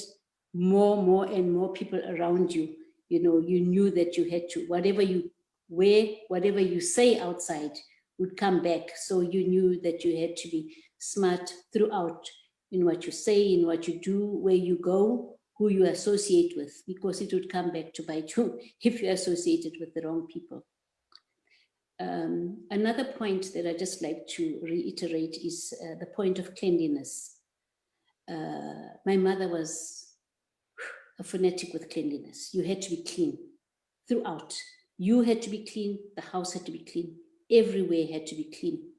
more and more people around you. You know, you knew that you had to, whatever you wear, whatever you say outside would come back. So you knew that you had to be smart throughout, in what you say, in what you do, where you go, who you associate with, because it would come back to bite you if you associated with the wrong people. Another point that I just like to reiterate is the point of cleanliness. My mother was a fanatic with cleanliness. You had to be clean throughout. You had to be clean, the house had to be clean, everywhere had to be clean.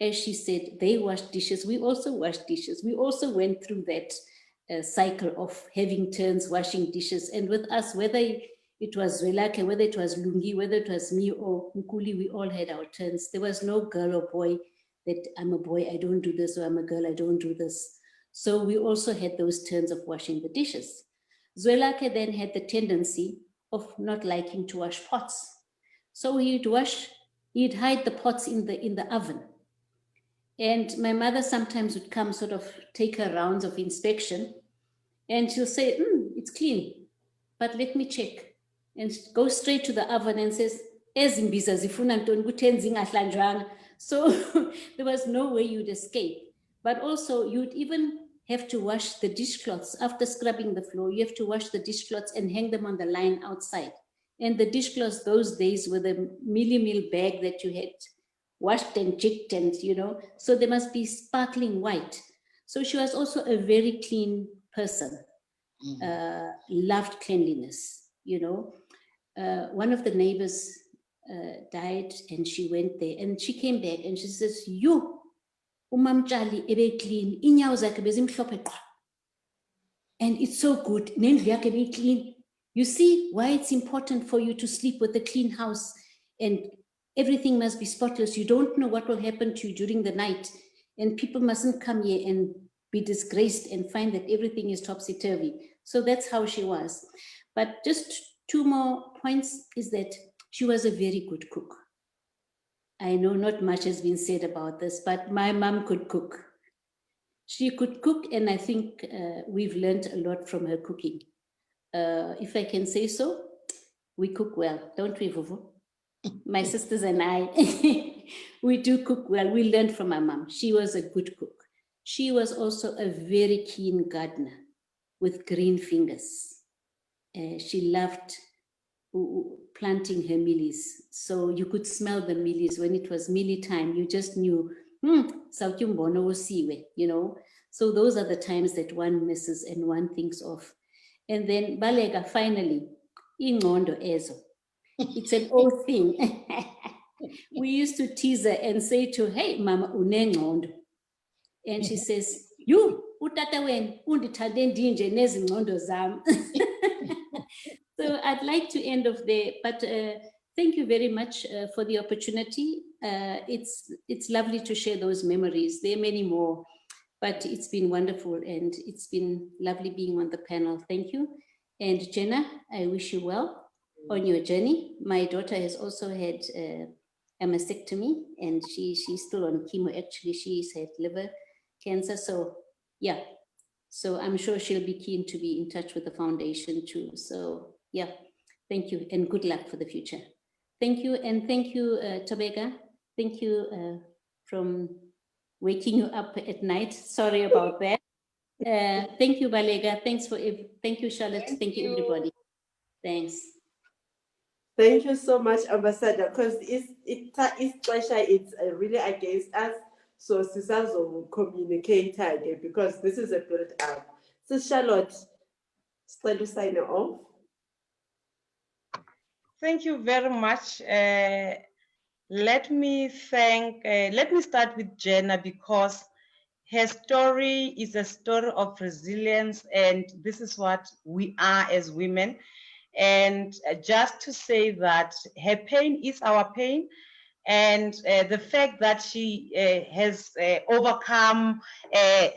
As she said, they washed dishes. We also washed dishes. We also went through that cycle of having turns, washing dishes. And with us, whether it was Zwelakhe, whether it was Lungi, whether it was me or Nkuli, we all had our turns. There was no girl or boy that I'm a boy, I don't do this, or I'm a girl, I don't do this. So we also had those turns of washing the dishes. Zwelakhe then had the tendency of not liking to wash pots. So he'd hide the pots in the oven. And my mother sometimes would come, sort of take her rounds of inspection, and she'll say, it's clean, but let me check. And go straight to the oven and says, so there was no way you'd escape. But also you'd even have to wash the dishcloths after scrubbing the floor. You have to wash the dishcloths and hang them on the line outside. And the dishcloths those days were the meal bag that you had washed and chicked, and you know, so they must be sparkling white. So she was also a very clean person, loved cleanliness, you know. One of the neighbors died, and she went there, and she came back and she says, "You, umamjali ebe clean, inyawo zakhe bezimhlophe qha. And it's so good, nendlu yakhe be clean. You see why it's important for you to sleep with a clean house, and everything must be spotless. You don't know what will happen to you during the night, and people mustn't come here and be disgraced and find that everything is topsy-turvy." So that's how she was. But just 2 more points is that she was a very good cook. I know not much has been said about this, but my mom could cook. She could cook, and I think we've learned a lot from her cooking. If I can say so, we cook well, don't we, Vuvu? My sisters and I, we do cook well. We learned from my mom. She was a good cook. She was also a very keen gardener with green fingers. She loved planting her millies. So you could smell the millies when it was millie time. You just knew, you know. So those are the times that one misses and one thinks of. And then Baleka, finally, ingqondo ezo. It's an old thing. We used to tease her and say to her, hey, Mama, unengqondo. And she says, you, utata wen, undithande ndinje nezi ngqondo zam. So I'd like to end off there, but thank you very much for the opportunity. It's lovely to share those memories. There are many more, but it's been wonderful and it's been lovely being on the panel. Thank you. And Jenna, I wish you well on your journey. My daughter has also had a mastectomy, and she's still on chemo. Actually, she's had liver cancer. So yeah, so I'm sure she'll be keen to be in touch with the foundation too. So yeah, thank you and good luck for the future. Thank you, and thank you, Thobeka. Thank you from waking you up at night. Sorry about that. Thank you, Baleka. Thank you, Charlotte. Thank you, everybody. Thanks. Thank you so much, Ambassador, because it's really against us. So Sisazo communicate again, because this is a build up. So Charlotte, start to sign off. Thank you very much. Let me start with Jenna, because her story is a story of resilience, and this is what we are as women. And just to say that her pain is our pain, and the fact that she has overcome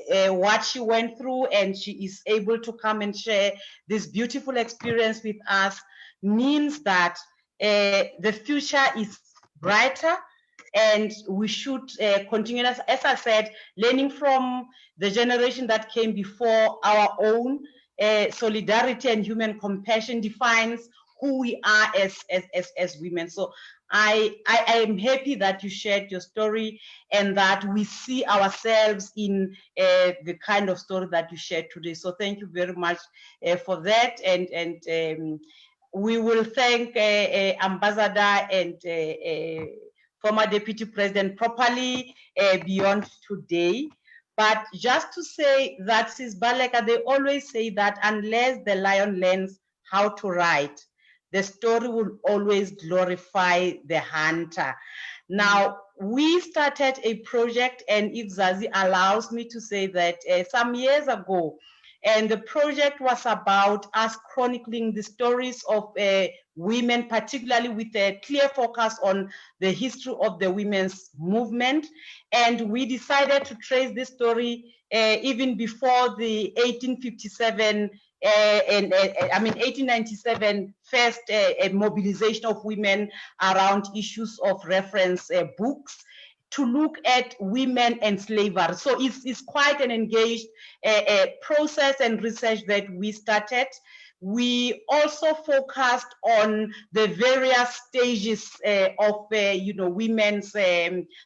what she went through, and she is able to come and share this beautiful experience with us, means that the future is brighter, and we should continue, as I said, learning from the generation that came before our own. Solidarity and human compassion defines who we are as women. So I am happy that you shared your story, and that we see ourselves in the kind of story that you shared today. So thank you very much for that, and we will thank Ambassador and former Deputy President properly beyond today. But just to say that, Sis Baleka, they always say that unless the lion learns how to ride, the story will always glorify the hunter. Now, we started a project, and if Zazi allows me to say that, some years ago, and the project was about us chronicling the stories of women, particularly with a clear focus on the history of the women's movement. And we decided to trace this story even before the 1857 1897 first mobilization of women around issues of reference books, to look at women and slavery. So it's quite an engaged process and research that we started. We also focused on the various stages of women's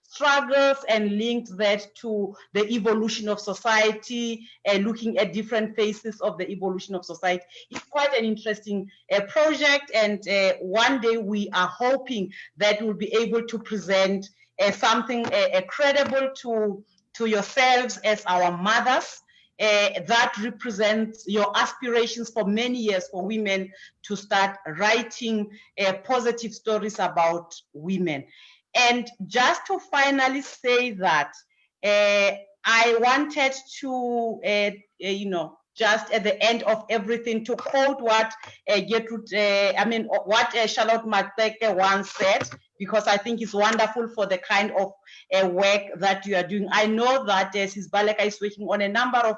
struggles, and linked that to the evolution of society, looking at different phases of the evolution of society. It's quite an interesting project, and one day we are hoping that we'll be able to present something credible to yourselves as our mothers, that represents your aspirations for many years for women to start writing positive stories about women. And just to finally say that, I wanted to, just at the end of everything, to quote what Charlotte Matjila once said, because I think it's wonderful for the kind of work that you are doing. I know that Sis Baleka is working on a number of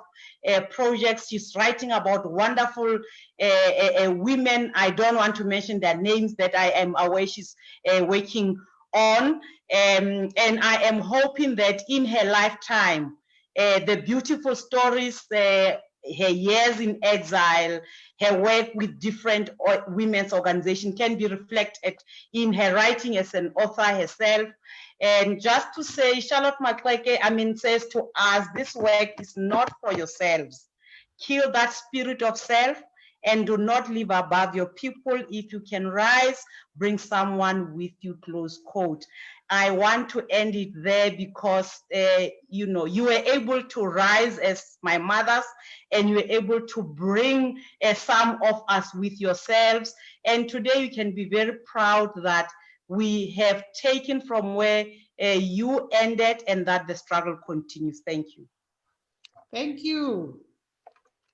projects. She's writing about wonderful women. I don't want to mention their names, that I am aware she's working on. And I am hoping that in her lifetime, the beautiful stories, her years in exile, her work with different women's organizations can be reflected in her writing as an author herself. And just to say, Charlotte Makwabe, says to us, this work is not for yourselves. Kill that spirit of self and do not live above your people. If you can rise, bring someone with you, close quote. I want to end it there because, you were able to rise as my mothers, and you were able to bring some of us with yourselves. And today you can be very proud that we have taken from where you ended and that the struggle continues. Thank you. Thank you.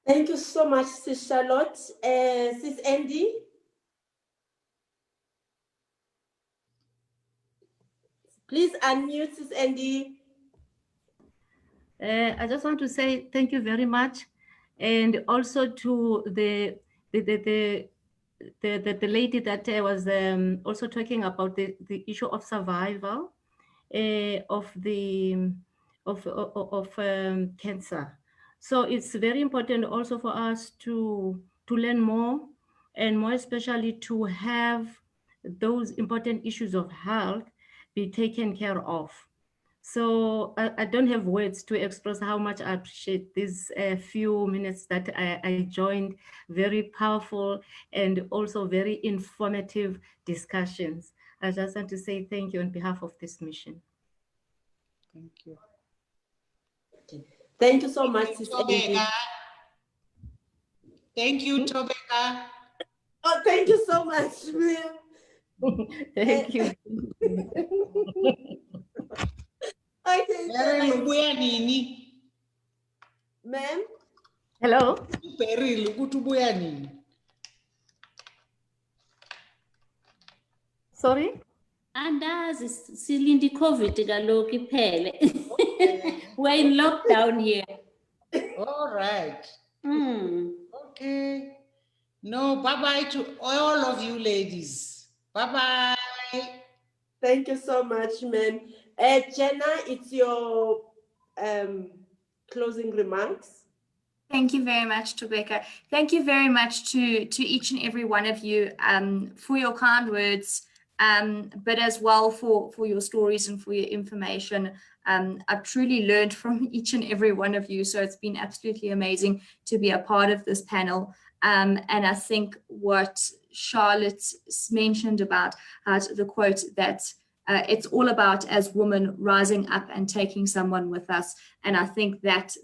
Thank you so much, Sis Charlotte. Sis Andy? Please unmute, Sis Andy. I just want to say thank you very much, and also to the lady that was also talking about the issue of survival of cancer. So it's very important also for us to learn more, and more especially to have those important issues of health be taken care of. So I don't have words to express how much I appreciate these few minutes that I joined. Very powerful and also very informative discussions. I just want to say thank you on behalf of this mission. Thank you. Thank you so much, Sis Andy. Thank you, Thobeka. Oh, thank you so much, ma'am. Thank you. Okay, Beryl, ma'am. Hello. Beryl, Sorry? Andazi silindi COVID kaloku iphele. We're in lockdown here. All right. Mm. Okay. No, bye-bye to all of you ladies. Bye-bye. Thank you so much, ma'am. Jenna, it's your closing remarks. Thank you very much, Thobeka. Thank you very much to each and every one of you for your kind words, but as well for your stories and for your information. I've truly learned from each and every one of you, so it's been absolutely amazing to be a part of this panel. And I think what Charlotte mentioned about the quote that it's all about as women rising up and taking someone with us. And I think that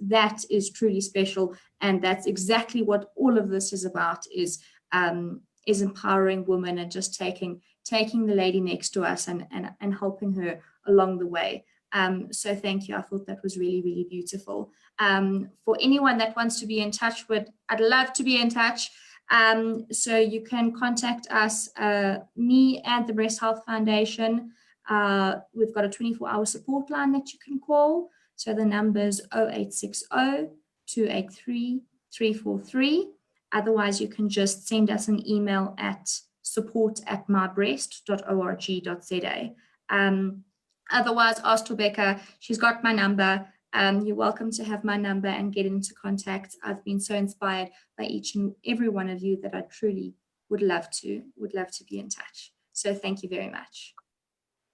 is truly special. And that's exactly what all of this is about, is empowering women and just taking the lady next to us and helping her along the way. So thank you. I thought that was really, really beautiful. For anyone that wants to be in touch with, I'd love to be in touch. So you can contact us, me and the Breast Health Foundation. We've got a 24-hour support line that you can call. So the number is 0860-283-343. Otherwise, you can just send us an email at support@mybreast.org.za. Otherwise, ask Thobeka. She's got my number. You're welcome to have my number and get into contact. I've been so inspired by each and every one of you that I truly would love to be in touch. So thank you very much.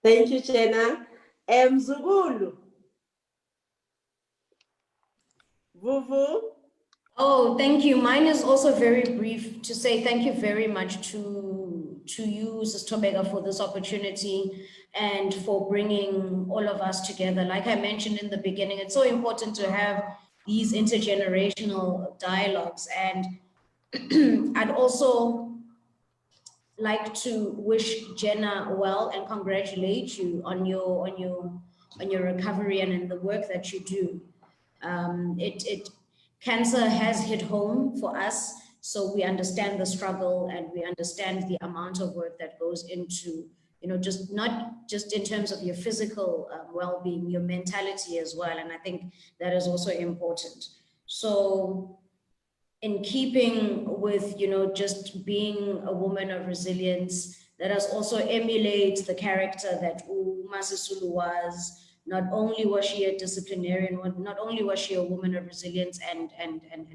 Thank you, Jenna. Mzugulu. Vuvu. Oh, thank you. Mine is also very brief to say thank you very much to you, Sister Thobeka, for this opportunity and for bringing all of us together. Like I mentioned in the beginning, it's so important to have these intergenerational dialogues. And I'd also like to wish Jenna well and congratulate you on your recovery and in the work that you do. Cancer has hit home for us, so we understand the struggle and we understand the amount of work that goes into, just not just in terms of your physical well-being, your mentality as well. And I think that is also important. So in keeping with, just being a woman of resilience, let us also emulate the character that Sisulu was, Not only was she a disciplinarian, not only was she a woman of resilience and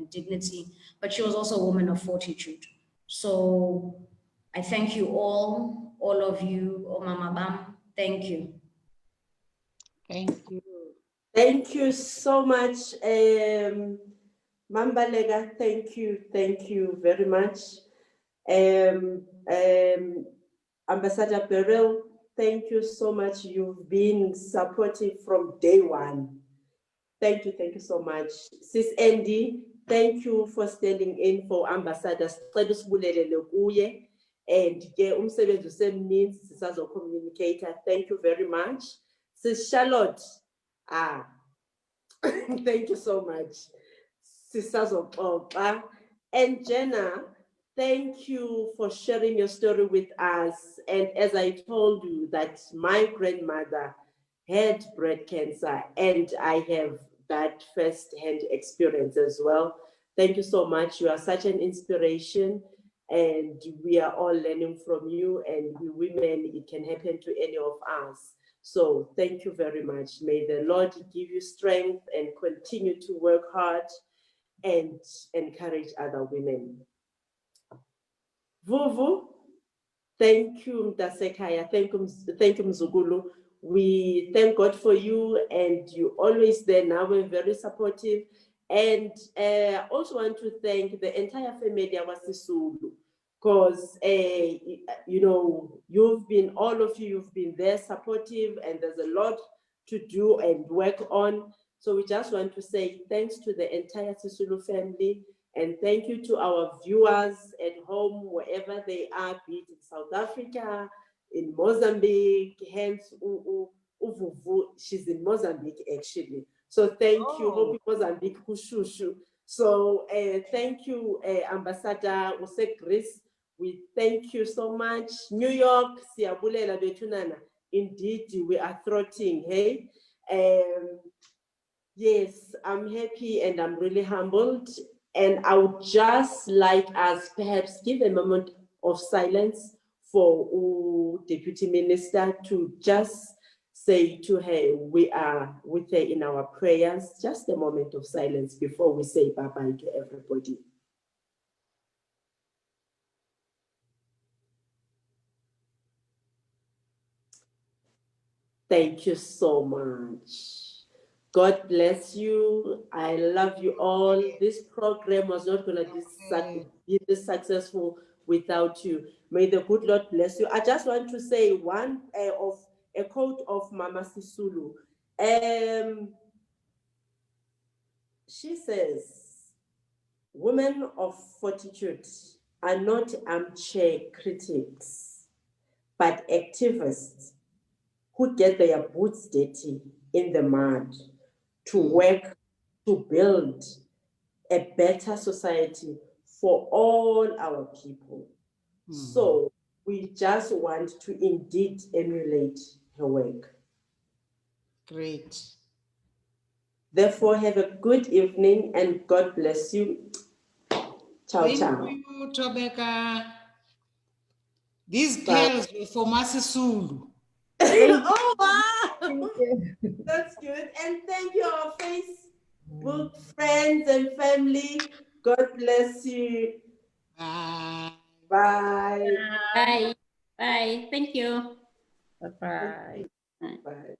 dignity, but she was also a woman of fortitude. So I thank you all of you, Mama Bam, thank you. Thank you. Thank you so much, Mambalega. Thank you very much. Ambassador Beryl, thank you so much. You've been supportive from day one. Thank you so much. Sis Andy, thank you for standing in for Ambassador Sibulele. And umsebenzi usemninzi sisazo communicator. Thank you very much. Sis Charlotte, thank you so much. Sisazo Opa. And Jenna, thank you for sharing your story with us. And as I told you that my grandmother had breast cancer and I have that first-hand experience as well. Thank you so much. You are such an inspiration and we are all learning from you, and we women, it can happen to any of us. So thank you very much. May the Lord give you strength and continue to work hard and encourage other women. Vuvu, thank you, Mtasekaya. Thank you, Mzugulu. We thank God for you, and you always there now. We're very supportive. And also want to thank the entire family of Sisulu, because all of you've been there supportive, and there's a lot to do and work on. So we just want to say thanks to the entire Sisulu family, and thank you to our viewers at home, wherever they are, be it in South Africa, in Mozambique, hence Uvuvu, she's in Mozambique actually. So thank you, hope Mozambique kushushu. So thank you, Ambassador Greece. We thank you so much. New York, siyabulela betunana. Indeed, we are throttling, hey? Yes, I'm happy and I'm really humbled. And I would just like us perhaps give a moment of silence for Deputy Minister to just say to her, we are with her in our prayers. Just a moment of silence before we say bye-bye to everybody. Thank you so much. God bless you. I love you all. This program was not going to be this successful without you. May the good Lord bless you. I just want to say a quote of Mama Sisulu. She says, women of fortitude are not armchair critics, but activists who get their boots dirty in the mud to work to build a better society for all our people. So we just want to indeed emulate her work. Great. Therefore, have a good evening and God bless you. Ciao, ciao. Thank you, Thobeka. These pearls were for Sisulu. Oh, wow. That's good. And thank you, our Facebook friends and family. God bless you. Bye. Bye. Bye. Bye. Thank you. Bye-bye. Bye.